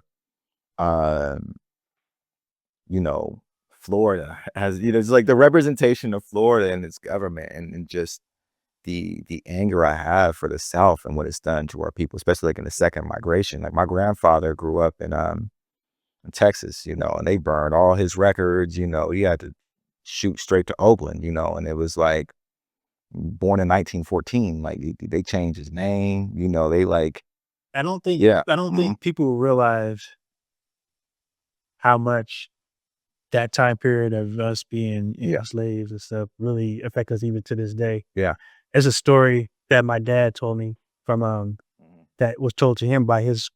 you know, Florida has, you know, it's like the representation of Florida and its government, and just the anger I have for the South and what it's done to our people, especially like in the second migration. Like my grandfather grew up in Texas, you know, and they burned all his records, you know. He had to shoot straight to Oakland, you know, and it was like born in 1914, like they changed his name, you know, they like I don't think people realize how much that time period of us being slaves and stuff really affect us even to this day. Yeah. There's a story that my dad told me from that was told to him by his,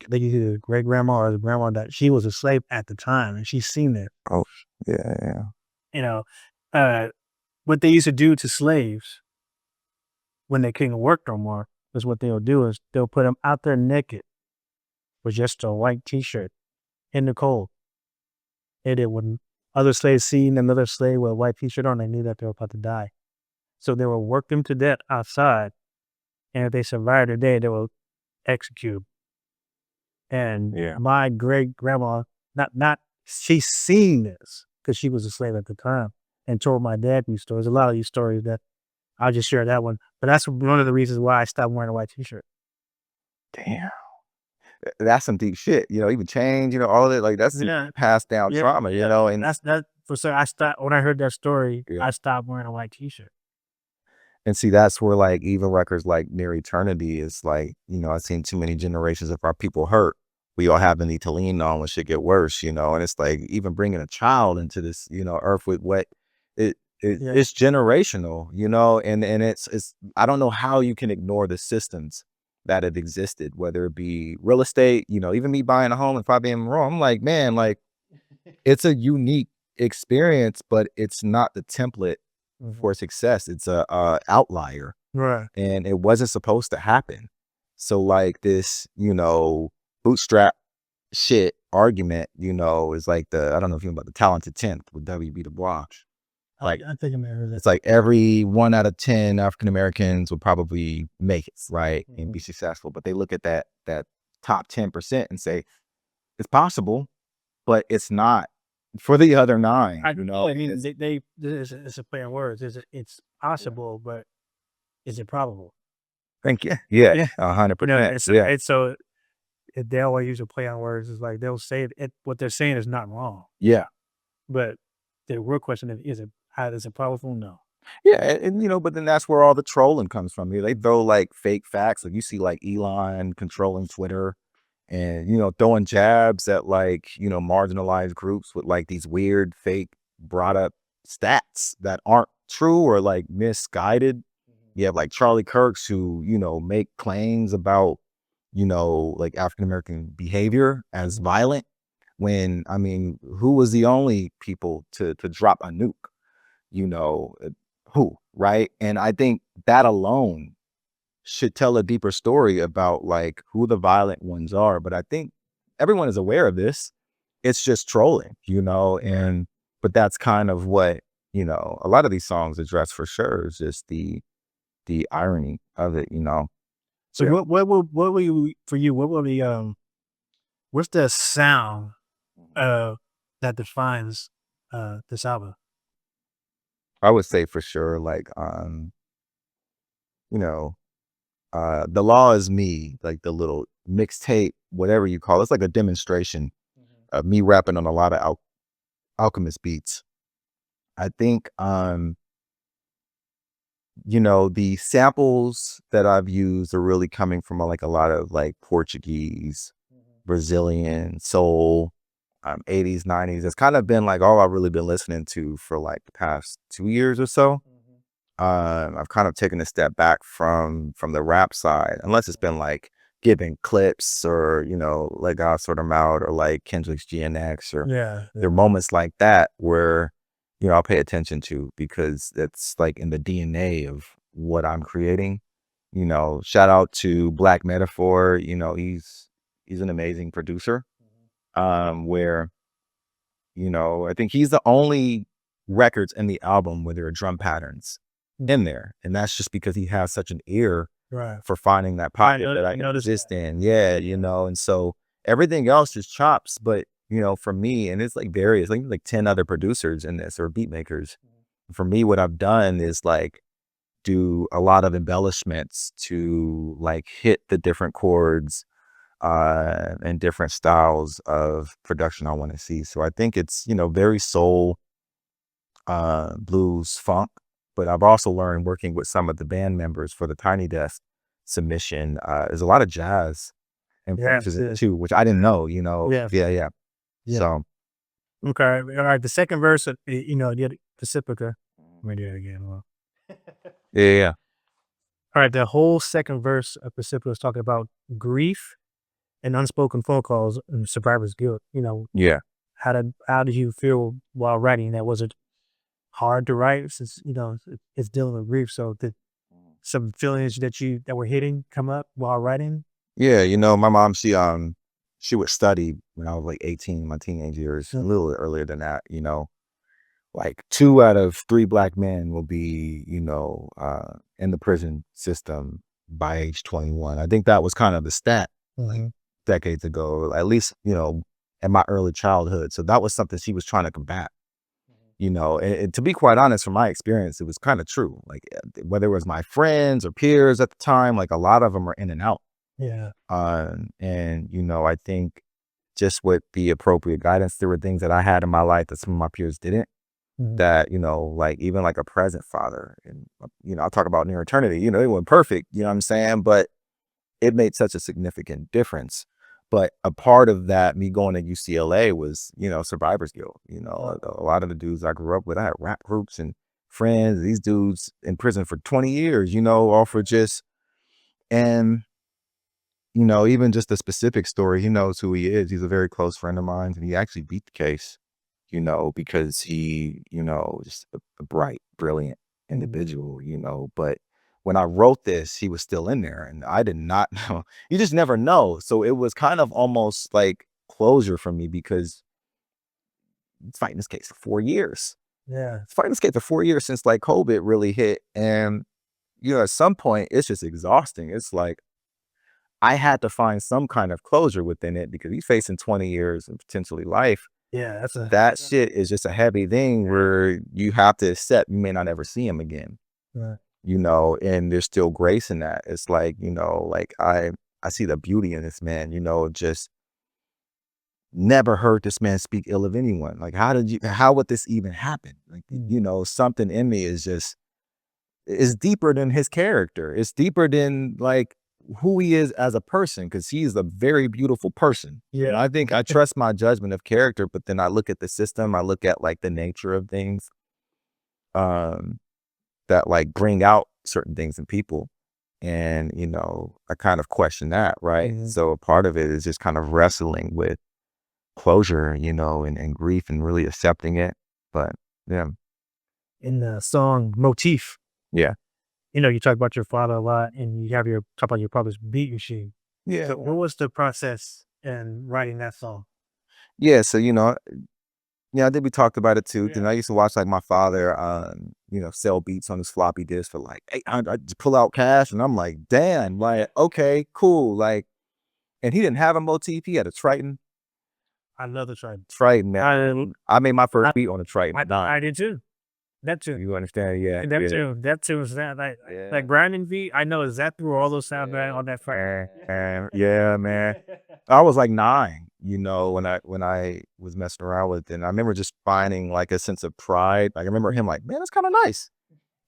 I think either great grandma or the grandma, that she was a slave at the time and she's seen it. Oh, yeah. You know, what they used to do to slaves when they couldn't work no more is what they'll do is they'll put them out there naked with just a white t-shirt in the cold. And then when other slaves seen another slave with a white t-shirt on, they knew that they were about to die. So they will work them to death outside. And if they survived the day, they will execute. And my great grandma, she's seen this because she was a slave at the time and told my dad these stories. A lot of these stories that I'll just share that one. But that's one of the reasons why I stopped wearing a white t-shirt. Damn. That's some deep shit, you know, even change, you know, all of it, like that's passed down trauma, you know, and that's for sure. I stopped when I heard that story. Yeah. I stopped wearing a white t-shirt. And see, that's where like even records like Near Eternity is like, you know, I've seen too many generations of our people hurt. We all have the need to lean on when shit get worse, you know, and it's like even bringing a child into this, you know, earth with what it's generational, you know, and it's I don't know how you can ignore the systems that have existed, whether it be real estate, you know, even me buying a home, if I being wrong, I'm like, man, like it's a unique experience, but it's not the template for success. It's a outlier, Right. and it wasn't supposed to happen. So like this, you know, bootstrap shit argument, you know, is like I don't know if you know about the talented 10th with W.B. Du Bois. Like, I think I may have heard that. it's like every 1 out of 10 African Americans would probably make it, right, and be successful. But they look at that top 10% and say it's possible, but it's not for the other 9. You know, I mean, it's a play on words. It's possible, but is it probable? Thank you. Yeah, 100%. Yeah, It's so they always use a play on words. It's like they'll say what they're saying is not wrong, yeah. but the real question is it powerful? No. Yeah, and you know, but then that's where all the trolling comes from. They throw like fake facts. Like you see like Elon controlling Twitter and, you know, throwing jabs at like, you know, marginalized groups with like these weird fake brought up stats that aren't true or like misguided. You have like Charlie Kirks who, you know, make claims about, you know, like African American behavior as violent when, I mean, who was the only people to drop a nuke? You know, who, right? And I think that alone should tell a deeper story about like who the violent ones are. But I think everyone is aware of this. It's just trolling, you know, but that's kind of what, you know, a lot of these songs address for sure is just the irony of it, you know. So what will you for you? What will the what's the sound that defines this album? I would say for sure, like, you know, The Law Is Me, like the little mixtape, whatever you call it. It's like a demonstration of me rapping on a lot of Alchemist beats. I think, you know, the samples that I've used are really coming from like a lot of like Portuguese, Brazilian, soul, 80s, 90s. It's kind of been like all I've really been listening to for like the past 2 years or so. I've kind of taken a step back from the rap side, unless it's been like giving clips or, you know, like God Sort 'Em Out or like Kendrick's GNX or there are moments like that where, you know, I'll pay attention to because it's like in the DNA of what I'm creating. You know, shout out to Black Metaphor, you know, he's an amazing producer. Where, you know, I think he's the only records in the album where there are drum patterns in there. And that's just because he has such an ear for finding that pocket that I can exist in. Yeah, you know, and so everything else is chops, but you know, for me, and it's like various, like 10 other producers in this or beat makers. For me, what I've done is like do a lot of embellishments to like hit the different chords and different styles of production I want to see. So I think it's, you know, very soul, blues, funk, but I've also learned working with some of the band members for the Tiny Desk submission, there's a lot of jazz influences in it too, which I didn't know, you know. Yeah. So Okay, all right. The second verse, you know, the Pacifica. Let me do that again. Well. yeah. All right, the whole second verse of Pacifica is talking about grief and unspoken phone calls and survivor's guilt. You know, Yeah. how did you feel while writing that? Was it hard to write since, you know, it's dealing with grief? So did some feelings that were hitting come up while writing? Yeah, you know, my mom, she would study when I was like 18, my teenage years, a little earlier than that, you know. Like 2 out of 3 Black men will be, you know, in the prison system by age 21. I think that was kind of the stat like decades ago, at least, you know, in my early childhood. So that was something she was trying to combat. You know, and to be quite honest, from my experience, it was kind of true. Like whether it was my friends or peers at the time, like a lot of them are in and out. Yeah. And you know, I think just with the appropriate guidance, there were things that I had in my life that some of my peers didn't. That, you know, like even like a present father, and you know, I'll talk about near eternity. You know, it wasn't perfect. You know what I'm saying? But it made such a significant difference. But a part of that, me going to UCLA was, you know, survivor's guilt. You know, a lot of the dudes I grew up with, I had rap groups and friends. These dudes in prison for 20 years, you know, all for just, and, you know, even just a specific story, he knows who he is. He's a very close friend of mine, and he actually beat the case, you know, because he, you know, just a bright, brilliant individual, you know. But when I wrote this, he was still in there, and I did not know. You just never know. So it was kind of almost like closure for me, because it's fighting this case for 4 years. Yeah. It's fighting this case for 4 years since like COVID really hit. And, you know, at some point it's just exhausting. It's like, I had to find some kind of closure within it, because he's facing 20 years and potentially life. Yeah. That's a, That shit is just a heavy thing where you have to accept you may not ever see him again, right. you know, and there's still grace in that. It's like, you know, like I see the beauty in this man, you know, just never heard this man speak ill of anyone. Like, how would this even happen? Like, you know, something in me is just, is deeper than his character. It's deeper than like who he is as a person, because he's a very beautiful person. Yeah. And I think I trust my judgment of character, but then I look at the system, I look at like the nature of things that like bring out certain things in people. And, you know, I kind of question that, right? So a part of it is just kind of wrestling with closure, you know, and grief, and really accepting it. But yeah. In the song MOTIF, Yeah. you know, you talk about your father a lot, and you have your talk about your father's beat machine. Yeah. So what was the process in writing that song? Yeah. So, you know, yeah, I think we talked about it too. Yeah. Then I used to watch like my father, you know, sell beats on his floppy disk for like 800. I just pull out cash, and I'm like, damn, like, okay, cool. Like, and he didn't have a motif. He had a Triton. I love the Triton. Triton, man. I made my first beat on a Triton. I did too. That too. You understand? Yeah. That Yeah. too. That too is that like Yeah. that grinding beat. I know exactly where all those sound on that fight. Yeah, man. I was like 9, you know, when I was messing around with it. And I remember just finding like a sense of pride. Like I remember him like, man, that's kind of nice.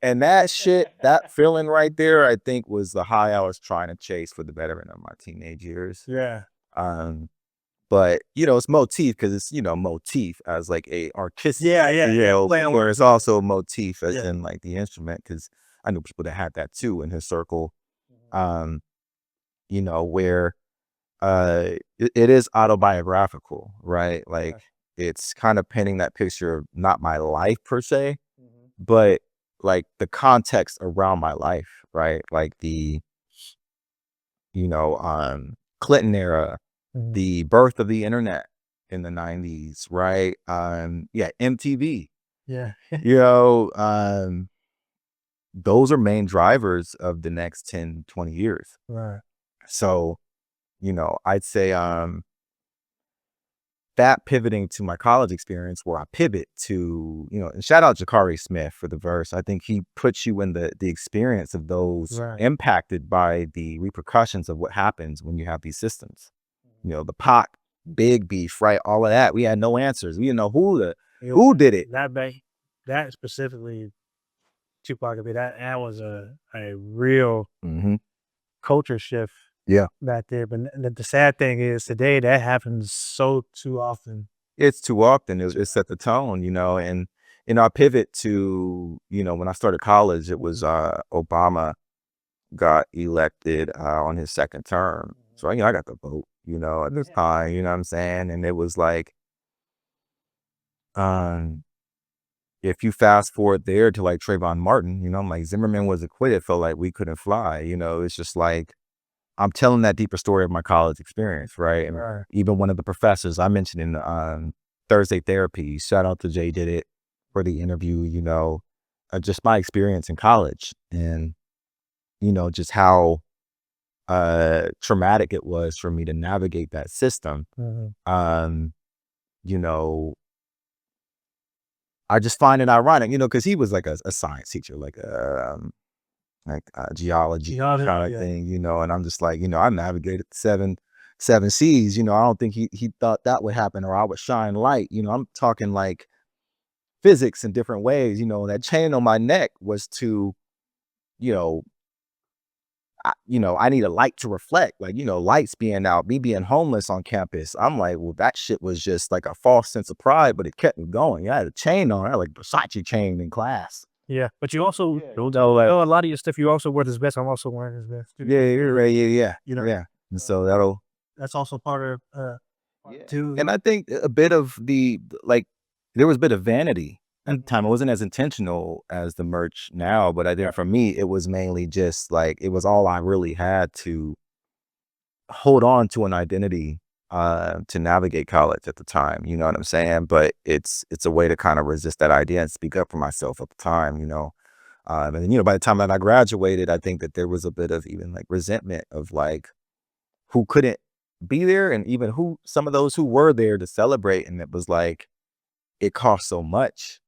And that shit, that feeling right there, I think was the high I was trying to chase for the betterment of my teenage years. Yeah. But you know, it's motif because it's, you know, motif as like a artistic, where it's also a motif as in like the instrument, because I knew people that had that too in his circle. You know, where it is autobiographical, right? Like it's kind of painting that picture of not my life per se, but like the context around my life, right? Like the, you know, Clinton era, the birth of the internet in the 90s, right? Yeah, MTV. Yeah. You know, those are main drivers of the next 10, 20 years. Right. So, you know, I'd say that pivoting to my college experience, where I pivot to, you know, and shout out Jakhari Smith for the verse. I think he puts you in the experience of those impacted by the repercussions of what happens when you have these systems. You know, the Pac, big beef, right? All of that. We had no answers. We didn't know who did it. That specifically, Tupac, that was a real culture shift. Yeah. Back there. But the sad thing is today that happens so too often. It's too often. It set the tone, you know, and, you know, I pivot to, you know, when I started college, it was Obama got elected on his second term. So, you know, I got the vote, you know, at this time, you know what I'm saying? And it was like, if you fast forward there to like Trayvon Martin, you know, like Zimmerman was acquitted, felt like we couldn't fly, you know, it's just like, I'm telling that deeper story of my college experience, right? And even one of the professors I mentioned in Thursday Therapy, shout out to Jay Did It for the interview, you know, just my experience in college, and, you know, just how traumatic it was for me to navigate that system. You know, I just find it ironic, you know, because he was like a science teacher, like geology kind of thing, you know, and I'm just like, you know, I navigated seven seas, you know, I don't think he thought that would happen or I would shine light, you know, I'm talking like physics in different ways, you know, that chain on my neck was to, you know, I need a light to reflect, like, you know, lights being out, me being homeless on campus. I'm like, well, that shit was just like a false sense of pride, but it kept me going. I had a chain on, I had like Versace chain in class. Yeah, but you also don't know, like, a lot of your stuff. You also wear this vest. I'm also wearing this vest. Yeah, you're right. Yeah, you know, yeah. And so that's also part of too. and I think a bit of like, there was a bit of vanity at the time. It wasn't as intentional as the merch now, but I think for me, it was mainly just like, it was all I really had to hold on to an identity to navigate college at the time, you know what I'm saying? But it's a way to kind of resist that idea and speak up for myself at the time, you know. And then, you know, by the time that I graduated, I think that there was a bit of even like resentment of like who couldn't be there, and even who some of those who were there to celebrate, and it was like it cost so much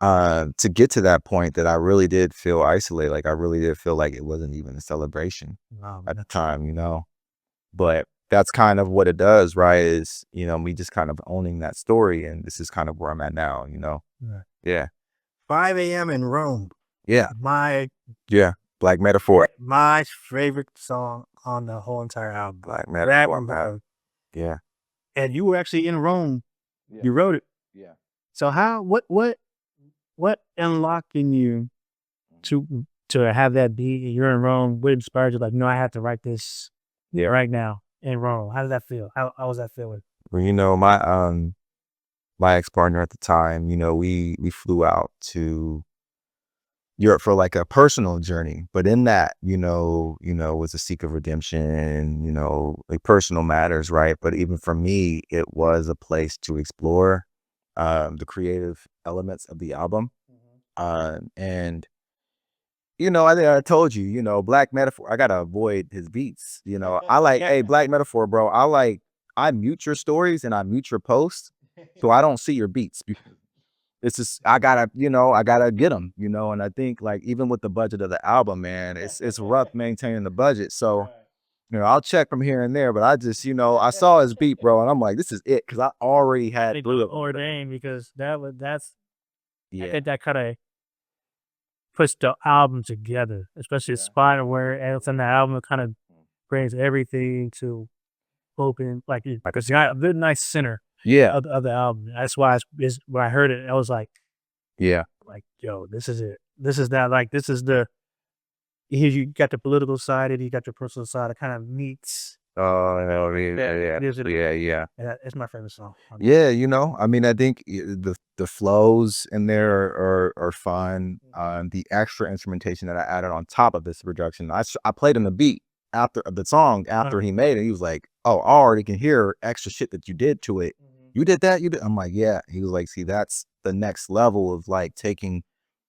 to get to that point that I really did feel isolated. Like I really did feel like it wasn't even a celebration at the time, you know. But that's kind of what it does, right? Is, you know, me just kind of owning that story, and this is kind of where I'm at now, you know. Yeah. 5 a.m. in Rome. Yeah. Yeah. Black Metaphor. My favorite song on the whole entire album. Black Metaphor. Yeah. And you were actually in Rome. Yeah. You wrote it. Yeah. So what unlocked in you to have that beat? You're in Rome. What inspired you? Like, no, I have to write this right now in Rome. How did that feel? How was that feeling? Well, you know, my ex-partner at the time, you know, we flew out to Europe for like a personal journey, but in that, you know, was a seek of redemption, you know, like personal matters, right? But even for me, it was a place to explore the creative elements of the album. And you know, I think I told you, you know, Black Metaphor, I gotta avoid his beats. You know, I like, hey, Black Metaphor, bro, I mute your stories and I mute your posts, so I don't see your beats. It's just, I gotta get them, you know. And I think like even with the budget of the album, man, it's rough maintaining the budget. So, you know, I'll check from here and there, but I just, you know, I saw his beat, bro, and I'm like, this is it, because I already had ordained, because that's I think that kind of puts the album together, especially the spot where else in the album kind of brings everything to open, like because you got a good nice center of the album. That's why when I heard it, I was like, like, yo, this is it. This is that, like, this is the, here you got the political side and you got your personal side. It kind of meets. Oh, yeah. It's my favorite song. Yeah, you know, I mean, I think the flows in there are fun. The extra instrumentation that I added on top of this production, I played him the beat after the song after he made it. He was like, "Oh, I already can hear extra shit that you did to it. You did that? You did?" I'm like, "Yeah." He was like, "See, that's the next level of like taking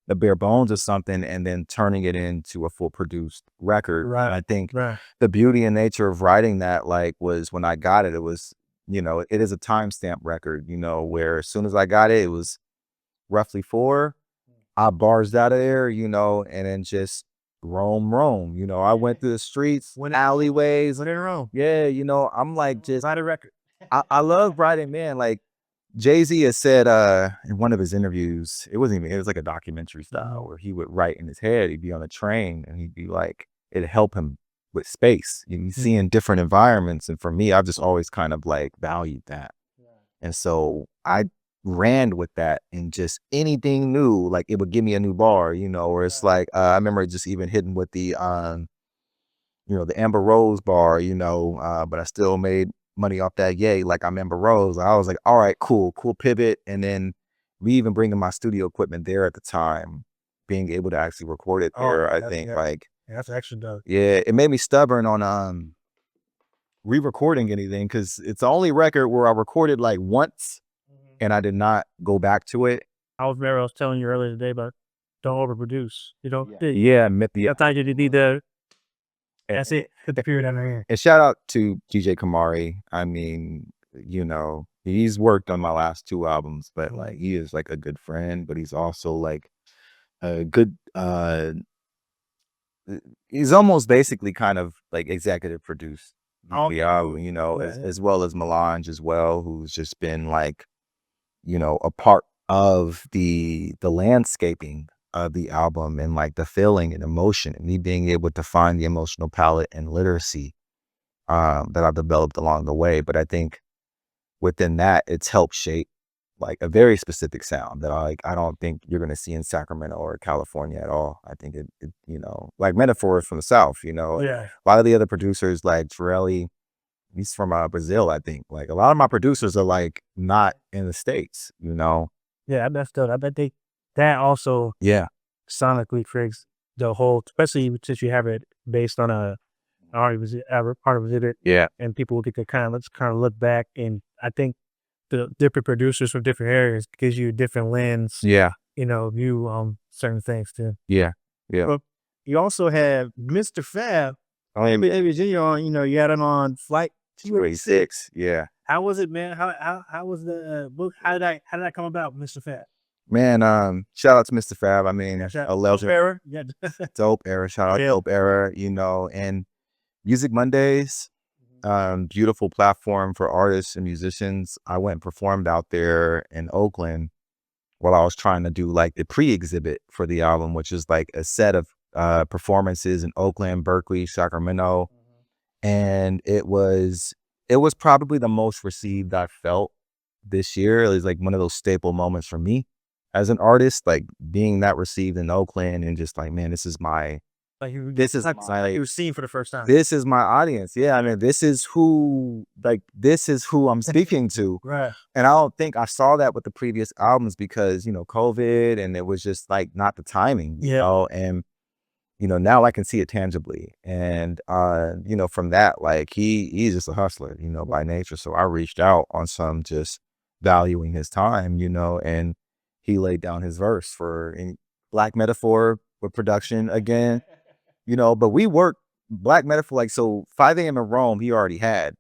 the bare bones of something and then turning it into a full produced record." Right. And I think the beauty and nature of writing that, like, was when I got it, it was, you know, it is a timestamp record, you know, where as soon as I got it, it was roughly 4. I barsed out of there, you know, and then just roam. You know, I went through the streets, alleyways. When in Rome. Yeah, you know, I'm like, just, Write a record. I love writing, man. Like, Jay-Z has said in one of his interviews, it was like a documentary style where he would write in his head, he'd be on a train and he'd be like, it'd help him with space. You see in different environments. And for me, I've just always kind of like valued that. And so I ran with that, and just anything new, like it would give me a new bar, you know, or it's like, I remember just even hitting with the, you know, the Amber Rose bar, you know, but I still made money off that. Yay. Like, I'm Amber Rose. I was like, all right, cool pivot. And then we even bringing my studio equipment there at the time, being able to actually record it there, I think like, that's actually dope. Yeah, it made me stubborn on re-recording anything, because it's the only record where I recorded like once and I did not go back to it. I was telling you earlier today about don't overproduce. You know, Sometimes you need to. That's it. Put the period on there. And shout out to DJ Komari. I mean, you know, he's worked on my last 2 albums, but like he is like a good friend, but he's also like a good he's almost basically kind of like executive produced the album, you know, as well as Melange as well, who's just been like, you know, a part of the landscaping of the album and like the feeling and emotion and me being able to find the emotional palette and literacy that I've developed along the way. But I think within that, it's helped shape like a very specific sound that I don't think you're gonna see in Sacramento or California at all. I think it you know, like Metaphor is from the South, you know. Yeah. A lot of the other producers like Torelli, he's from Brazil, I think. Like a lot of my producers are like not in the States, you know. Yeah, I bet still. I bet that also Yeah. sonically creates the whole, especially since you have it based on a part of it, Yeah. and people will get to kind of look back, and I think the different producers from different areas gives you a different lens, Yeah. you know, view certain things too. Yeah. Yeah. But you also have Mr. F.A.B. I mean, Jr. on, you know, you had him on Flight 286. Yeah. How was it, man? How was the book? How did I come about, Mr. F.A.B.? Man, shout out to Mr. F.A.B. I mean, Shout a out legend. Era. Yeah. Dope Era. Shout out Dope Era, you know, and Music Mondays, beautiful platform for artists and musicians. I went and performed out there in Oakland while I was trying to do like the pre-exhibit for the album, which is like a set of performances in Oakland, Berkeley, Sacramento. And it was probably the most received I felt this year. It was like one of those staple moments for me as an artist, like being that received in Oakland and just like, man, this is my Like you was seen for the first time. this is my audience. Yeah, I mean, this is who I'm speaking to. Right. And I don't think I saw that with the previous albums because, you know, COVID and it was just like not the timing, you know, and you know, now I can see it tangibly. And you know, from that, like he's just a hustler, you know, by nature. So I reached out on some just valuing his time, you know, and he laid down his verse for Black Metaphor with production again. You know, but we worked Black Metaphor, like, so 5 a.m. in Rome, he already had.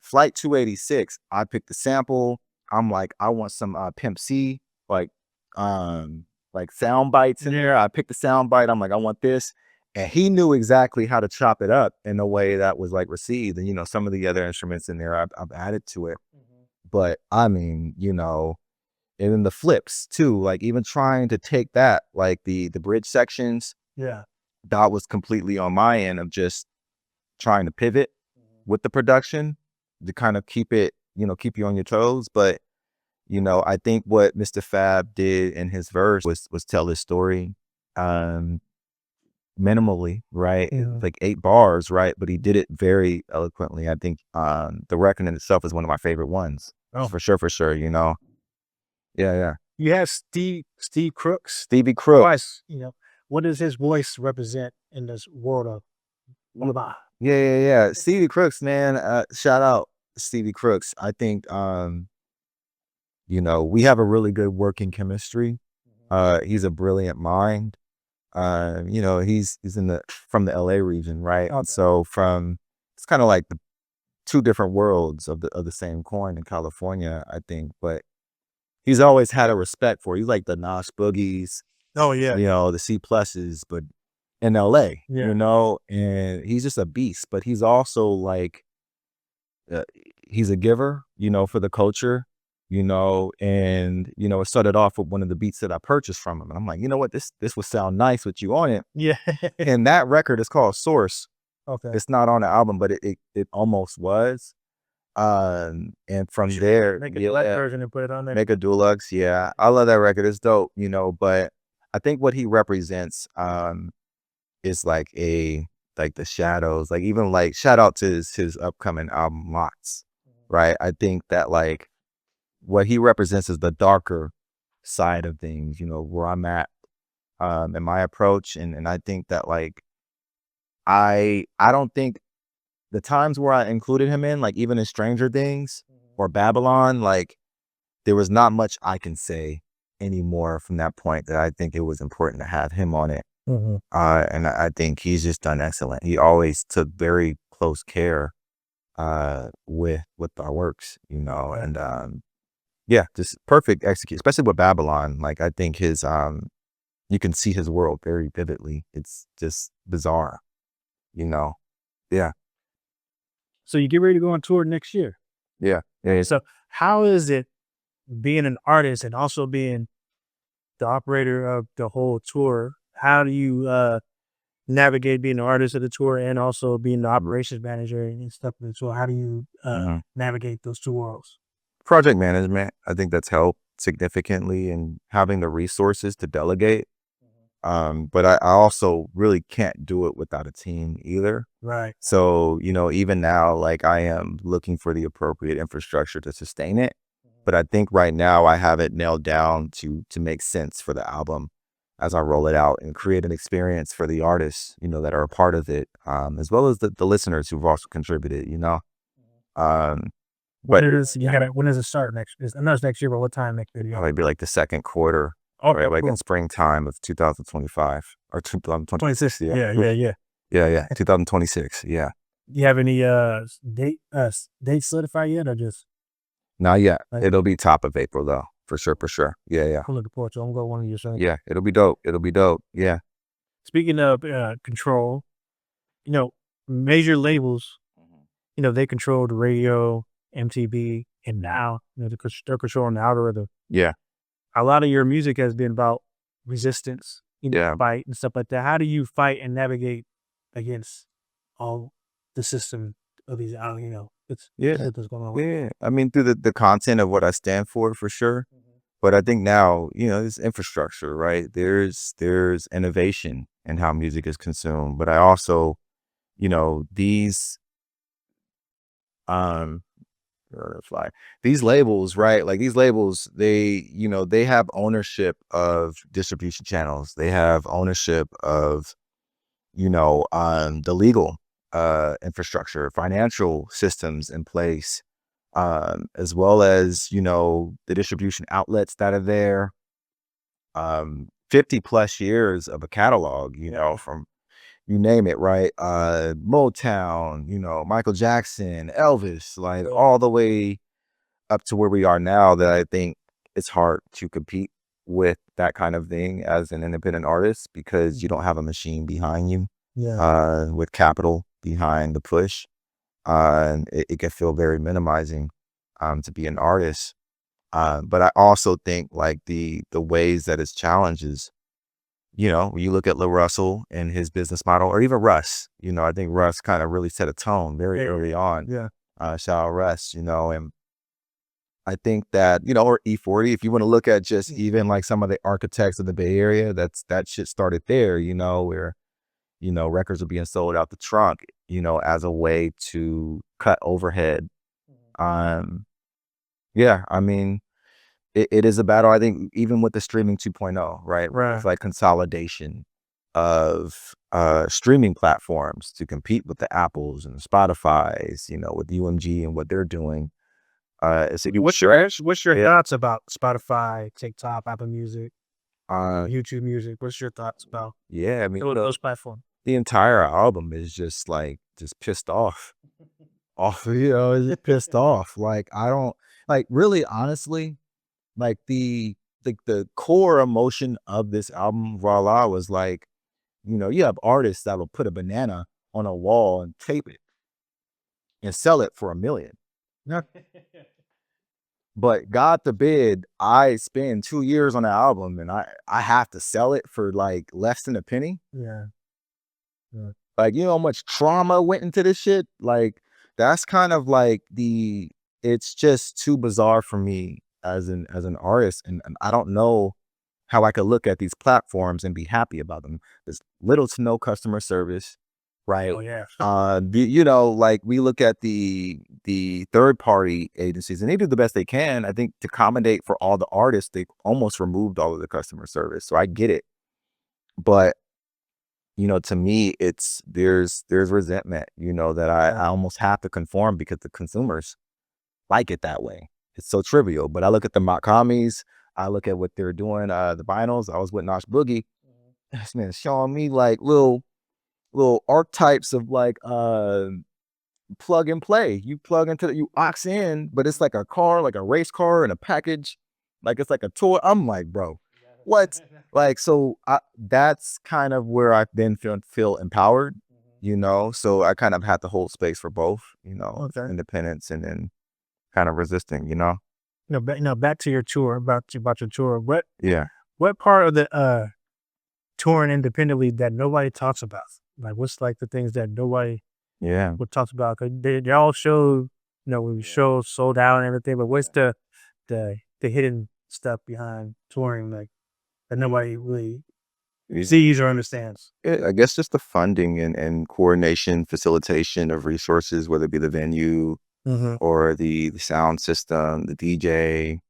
Flight 286, I picked the sample. I'm like, I want some Pimp C, like sound bites in there. I picked the sound bite. I'm like, I want this. And he knew exactly how to chop it up in a way that was like received. And, you know, some of the other instruments in there, I've added to it. But I mean, you know, and then the flips too, like even trying to take that, like the bridge sections. Yeah. That was completely on my end of just trying to pivot with the production to kind of keep it, you know, keep you on your toes. But, you know, I think what Mr. F.A.B. did in his verse was tell his story minimally, right? Like 8 bars, right? But he did it very eloquently. I think the record in itself is one of my favorite ones. Oh, for sure, you know. Yeah. You have Stevie Crooks. Stevie Crooks. Twice, you know. What does his voice represent in this world of blah? Yeah. Stevie Crooks, man. Shout out Stevie Crooks. I think you know, we have a really good working chemistry. He's a brilliant mind. You know, he's from the LA region, right? Okay. So it's kind of like the 2 different worlds of the same coin in California, I think. But he's always had a respect for. He's like the Nash Boogies. Oh yeah. You know, the C+, but in LA, you know, and he's just a beast, but he's also like, he's a giver, you know, for the culture, you know, and, you know, it started off with one of the beats that I purchased from him. And I'm like, you know what, this would sound nice with you on it. Yeah. And that record is called Source. Okay. It's not on the album, but it almost was. And from there, make a deluxe version and put it on there. Make a deluxe. Yeah. I love that record. It's dope, you know, but I think what he represents, is like the shadows, like even like shout out to his upcoming album Lots, right? I think that like what he represents is the darker side of things, you know, where I'm at in my approach. And I think that like I don't think the times where I included him in, like even in Stranger Things or Babylon, like there was not much I can say anymore from that point that I think it was important to have him on it. And I think he's just done excellent. He always took very close care with our works, you know, and yeah, just perfect execute, especially with Babylon. Like I think his you can see his world very vividly. It's just bizarre, you know. Yeah. So you get ready to go on tour next year. Yeah. Yeah. So how is it being an artist and also being the operator of the whole tour? How do you navigate being the artist of the tour and also being the operations manager and stuff of the tour? How do you navigate those two worlds? Project management, I think that's helped significantly in having the resources to delegate. But I also really can't do it without a team either. Right. So, you know, even now, like I am looking for the appropriate infrastructure to sustain it. But I think right now I have it nailed down to make sense for the album as I roll it out and create an experience for the artists, you know, that are a part of it, as well as the listeners who've also contributed, you know. Um, but When does it start next? I know it's next year, but what time next year? probably be like the second quarter, Okay, right? Like cool. in springtime of 2025 or 2026. Yeah. Yeah. 2026. Yeah. You have any date solidified yet, or just Not yet. like It'll be top of April though, for sure. For sure. Yeah. I'm looking forward to? I'm going one of your shows. Yeah. It'll be dope. It'll be dope. Yeah. Speaking of control, you know, major labels, you know, they control the radio, MTV, and now you know they're controlling the algorithm. Yeah. A lot of your music has been about resistance, you know, Yeah. fight and stuff like that. How do you fight and navigate against all the system of these, you know, it's that's going on? Yeah. I mean, through the content of what I stand for sure. But I think now, you know, there's infrastructure, right? There's innovation in how music is consumed. But I also, you know, these these labels, right? Like these labels, they, you know, they have ownership of distribution channels. They have ownership of, you know, the legal infrastructure, financial systems in place, as well as, you know, the distribution outlets that are there. 50 plus years of a catalog, you know, from you name it, right? Motown, you know, Michael Jackson, Elvis, like all the way up to where we are now, that I think it's hard to compete with that kind of thing as an independent artist because you don't have a machine behind you, with capital behind the push. And it can feel very minimizing to be an artist. But I also think like the ways that it's challenges, you know, when you look at LaRussell and his business model, or even Russ, you know, I think Russ kind of really set a tone very early on. Shout out Russ, you know, and I think that, you know, or E40, if you want to look at just even like some of the architects of the Bay Area, that shit started there, you know, where, you know, records are being sold out the trunk, you know, as a way to cut overhead. Yeah, I mean, it is a battle, I think, even with the streaming 2.0, right? It's like consolidation of streaming platforms to compete with the Apples and the Spotifys, you know, with UMG and what they're doing. What's your thoughts about Spotify, TikTok, Apple Music, YouTube Music? What's your thoughts about I mean, those platforms? the entire album is just pissed off. You know, is pissed off. Like I don't like really honestly, like the core emotion of this album, Voilà, was like, you know, you have artists that will put a banana on a wall and tape it and sell it for $1 million. But God forbid I spend 2 years on an album and I have to sell it for like less than a penny. Like, you know how much trauma went into this shit? Like, that's kind of like it's just too bizarre for me as an artist. And I don't know how I could look at these platforms and be happy about them. There's little to no customer service, right? You know, like we look at the third party agencies and they do the best they can, I think, to accommodate for all the artists. They almost removed all of the customer service. So I get it. But you know, to me, there's resentment, you know, that I almost have to conform because the consumers like it that way. It's so trivial. But I look at the Makamis, I look at what they're doing, the vinyls. I was with Nash Boogie. Man, showing me like little archetypes of like plug and play. You plug into you aux in, but it's like a car, like a race car and a package, like it's like a toy. I'm like, bro, what? Like, so that's kind of where I've been feel empowered, you know. So I kind of had to hold space for both, you know, independence and then kind of resisting, you know. Back to your tour, about your tour. Yeah. What part of the touring independently that nobody talks about? Like, what's like the things that nobody would talk about? 'Cause they all show, when the show sold out and everything, but what's the hidden stuff behind touring, like that nobody really sees or understands? I guess just the funding and coordination, facilitation of resources, whether it be the venue or the sound system, the DJ,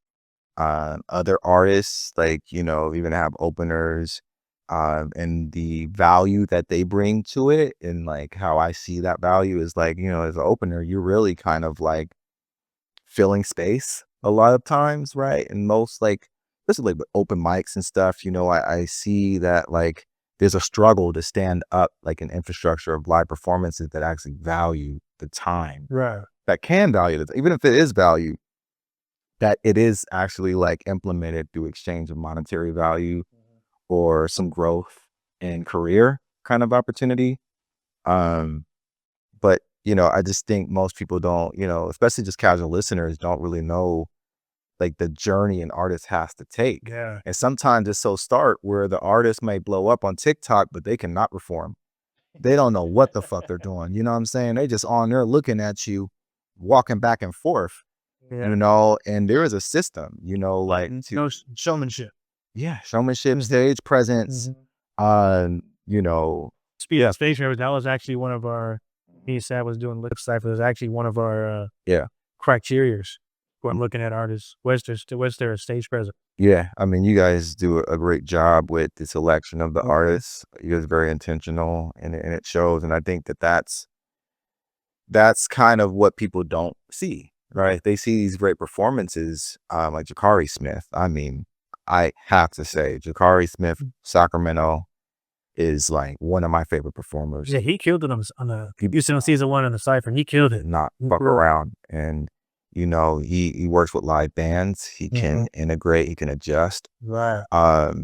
other artists, like, you know, even have openers, and the value that they bring to it. And like how I see that value is like, you know, as an opener, you're really kind of like filling space a lot of times, right? And most like, especially like with open mics and stuff, you know, I see that like there's a struggle to stand up like an infrastructure of live performances that actually value the time, Right. that can value it, even if it is value, that it is actually like implemented through exchange of monetary value or some growth and career kind of opportunity. But you know, I just think most people don't, you know, especially just casual listeners, don't really know like the journey an artist has to take. Yeah. And sometimes it's so stark where the artist may blow up on TikTok, but they cannot perform. They don't know what the fuck they're doing. You know what I'm saying? They just on there looking at you, walking back and forth, you know, and there is a system, you know, like No showmanship. yeah, showmanship, stage presence, you know. Speaking of stage presence, that was actually one of our, me and Sad was doing LOOK Cypher. It was actually one of our criterias when looking at artists. What's their stage presence? Yeah, I mean, you guys do a great job with the selection of the artists. You guys are very intentional, and it shows. And I think that's kind of what people don't see, right? They see these great performances, like Jakhari Smith. I mean, I have to say, Jakhari Smith, Sacramento, is like one of my favorite performers. Yeah, he killed it on the Houston season 1 on the Cypher. He killed it. Not fuck around. And you know, he works with live bands. He can integrate, he can adjust. Right.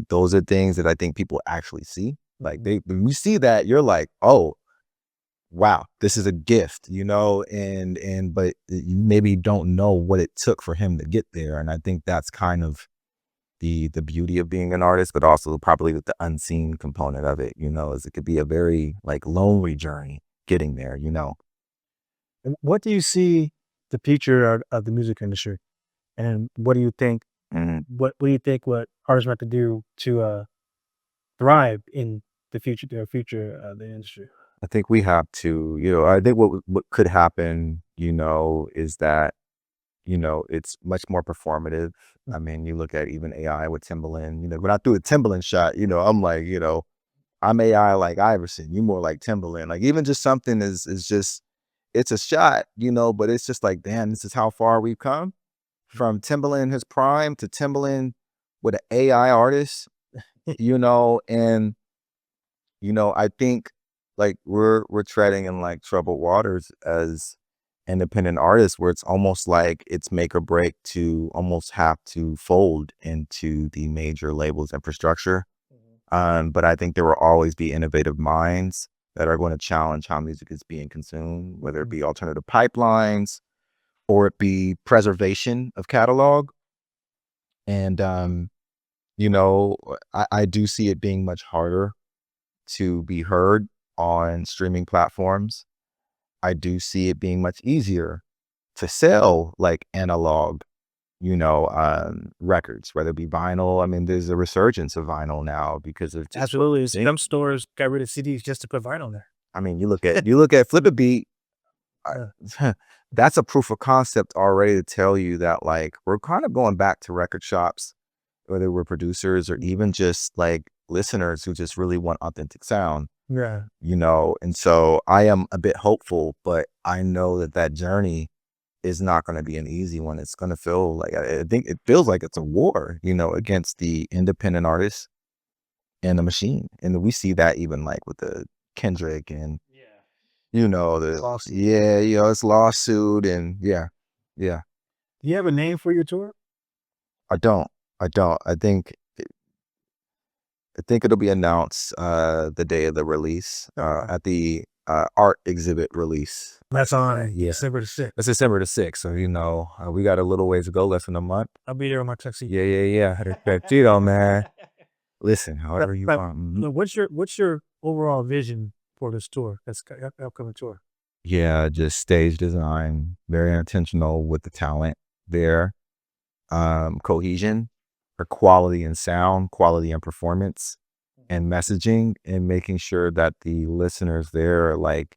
Those are things that I think people actually see. Like when you see that, you're like, oh, wow, this is a gift, you know, but you maybe don't know what it took for him to get there. And I think that's kind of the beauty of being an artist, but also probably the unseen component of it, you know, is it could be a very like lonely journey getting there, you know. And what do you see the future of the music industry? And what do you think, what artists have to do to thrive in the future of the industry? I think we have to, you know, I think what could happen, you know, is that, you know, it's much more performative. I mean, you look at even AI with Timbaland, you know, when I threw a Timbaland shot, you know, I'm like, you know, I'm AI like Iverson, you more like Timbaland. Like even just something is just, it's a shot, you know, but it's just like, damn, this is how far we've come from Timbaland in his prime to Timbaland with an AI artist, you know, and, you know, I think like we're treading in like troubled waters as independent artists where it's almost like it's make or break to almost have to fold into the major labels infrastructure. But I think there will always be innovative minds that are going to challenge how music is being consumed, whether it be alternative pipelines or it be preservation of catalog. And, you know, I do see it being much harder to be heard on streaming platforms. I do see it being much easier to sell like analog, you know, records, whether it be vinyl. I mean, there's a resurgence of vinyl now because of just absolutely. Some stores got rid of CDs just to put vinyl there. I mean, you look at Flip a Beat. That's a proof of concept already to tell you that like we're kind of going back to record shops, whether we're producers or even just like listeners who just really want authentic sound. Yeah. You know, and so I am a bit hopeful, but I know that journey is not going to be an easy one. It's going to feel like, I think it feels like it's a war, you know, against the independent artists and the machine. And we see that even like with the Kendrick and you know, Lawsuit. yeah, you know, it's lawsuit and yeah. Do you have a name for your tour? I don't. I think it'll be announced the day of the release, at the art exhibit release. That's on December the 6th. That's December the 6th. So, you know, we got a little ways to go, less than a month. I'll be there with my tuxedo. Yeah. Respectito, man. Listen, however you But want. what's your overall vision for this tour? That's upcoming tour. Yeah, just stage design, very intentional with the talent there. Cohesion or quality and sound, quality and performance and messaging, and making sure that the listeners there, like,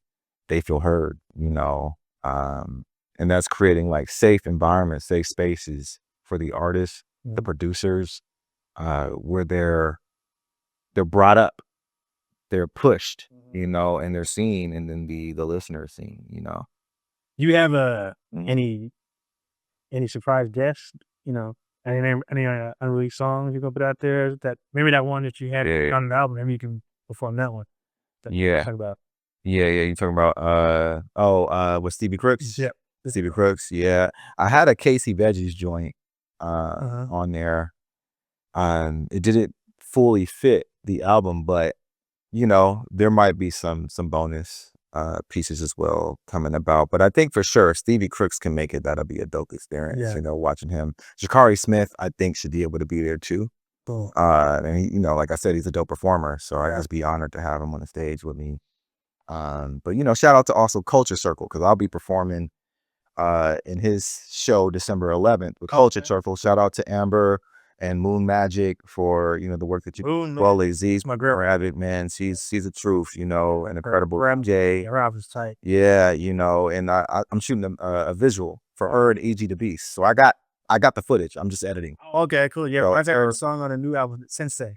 they feel heard, you know, and that's creating like safe environments, safe spaces for the artists, the producers, where they're brought up, they're pushed, you know, and they're seen, and then the listener is seen, you know. You have any surprise guests? You know, any unreleased songs you gonna put out there? That maybe that one that you had on the album, maybe you can perform that one. Yeah. Talk about. Yeah, you talking about with Stevie Crooks? Yeah. Stevie Crooks, yeah. I had a Casey Veggies joint on there. It didn't fully fit the album, but you know, there might be some bonus pieces as well coming about. But I think for sure Stevie Crooks can make it. That'll be a dope experience, you know, watching him. Jakhari Smith, I think, should be able to be there too. Cool. And he, you know, like I said, he's a dope performer, so I'd just be honored to have him on the stage with me. But you know, shout out to also Culture Circle, because I'll be performing in his show December 11th with Culture Circle. Shout out to Amber and Moon Magic for, you know, the work that you do. Well, Z's my girl, Rabbit, man. She's the truth, you know, an incredible MJ. Rob's tight. Yeah, you know, and I'm shooting a visual for her and E.G. the Beast. So I got the footage. I'm just editing. Okay, cool. Yeah, I heard a song on the new album, Sensei.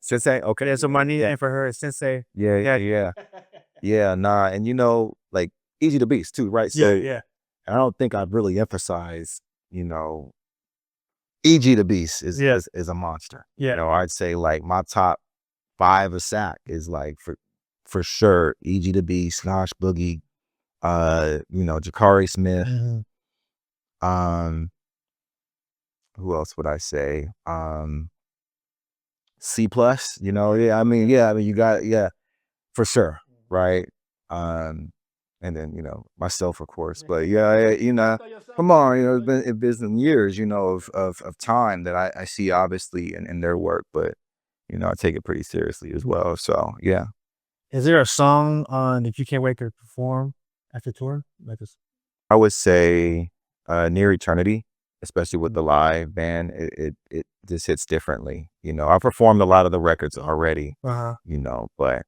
Sensei, okay. Yeah, so my name for her is Sensei. Yeah. Yeah, nah, and you know, like E.G. the Beast too, right? So Yeah. I don't think I've really emphasized, you know, E.G. the Beast is a monster. Yeah. You know, I'd say like my top 5 of Sac is like for sure E.G. the Beast, Nash, Boogie, you know, Jakhari Smith. Who else would I say? C+, you know, I mean, you got, for sure, right? And then, you know, myself, of course, but yeah, you know, come on, you know, it's been some years, you know, of time that I see obviously in their work, but you know, I take it pretty seriously as well. So yeah. Is there a song on that you can't wait to perform at the tour? Like this? I would say Near Eternity, especially with the live band, it just hits differently. You know, I performed a lot of the records already, you know, but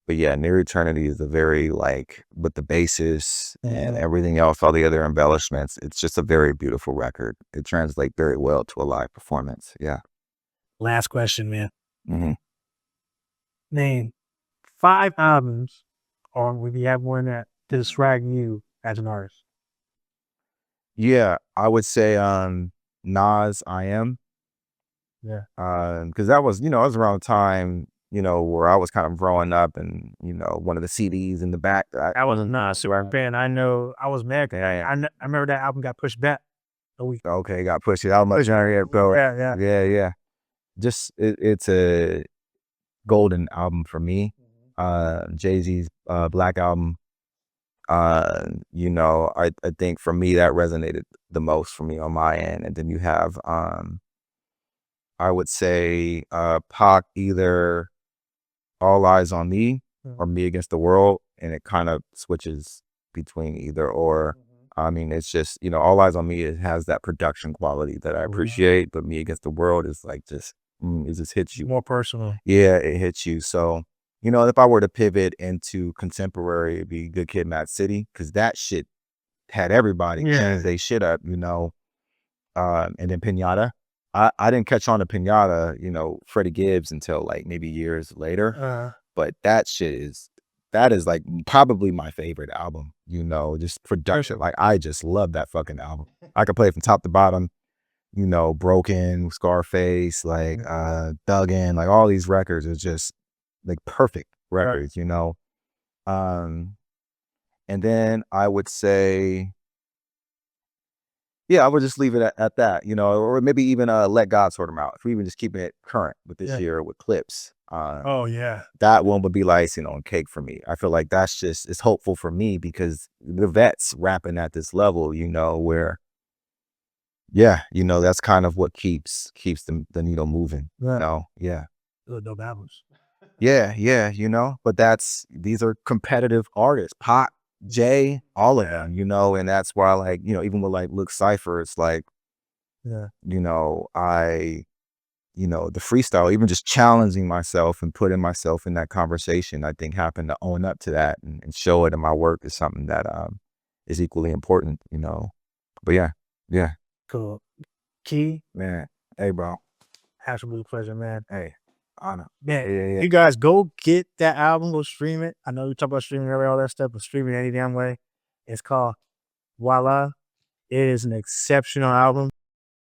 yeah, Near Eternity is a very, like, with the basses and everything else, all the other embellishments, it's just a very beautiful record. It translates very well to a live performance. Yeah. Last question, man. Name 5 albums, or if you have more than that, to describe you as an artist. Yeah, I would say Nas, I Am. Yeah. Because that was, you know, it was around the time, you know, where I was kind of growing up, and you know, one of the CDs in the back. I was not super fan. I know I was mad. I remember that album got pushed back a week. Okay, got pushed it out much. Yeah. Just it's a golden album for me. Jay-Z's Black Album. You know, I think for me that resonated the most for me on my end, and then you have I would say Pac, either All Eyes on Me or Me Against the World, and it kind of switches between either or. I mean, it's just, you know, All Eyes on Me, it has that production quality that I appreciate, but Me Against the World is like just, it just hits you. More personal. Yeah, it hits you. So, you know, if I were to pivot into contemporary, it'd be Good Kid, Mad City, because that shit had everybody change they shit up, you know. And then Pinata. I didn't catch on to Pinata, you know, Freddie Gibbs, until like maybe years later. But that is like probably my favorite album, you know, just production. Like, I just love that fucking album. I could play it from top to bottom, you know, Broken, Scarface, like Thuggin', like all these records are just like perfect records, you know. And then I would say, yeah, I would just leave it at that, you know, or maybe even let God sort them out. If we even just keeping it current with this year with clips. Oh yeah. That one would be like icing on cake for me. I feel like that's just, it's hopeful for me because the vets rapping at this level, you know, where, yeah, you know, that's kind of what keeps the needle moving. Right. You know? Yeah. Dope albums. Yeah, yeah, you know, but these are competitive artists, Pop, Jay, all of them, you know, and that's why, like, you know, even with like LOOK Cypher, it's like, Yeah. you know, you know, the freestyle, even just challenging myself and putting myself in that conversation, I think having to own up to that and show it in my work is something that is equally important, you know. But yeah, yeah. Cool. Kiii, Man, hey, bro. absolute pleasure, man. Hey, honor. Man, Yeah. you guys go get that album, go stream it. I know you talk about streaming earlier, all that stuff, but stream it any damn way. It's called Voilà. It is an exceptional album.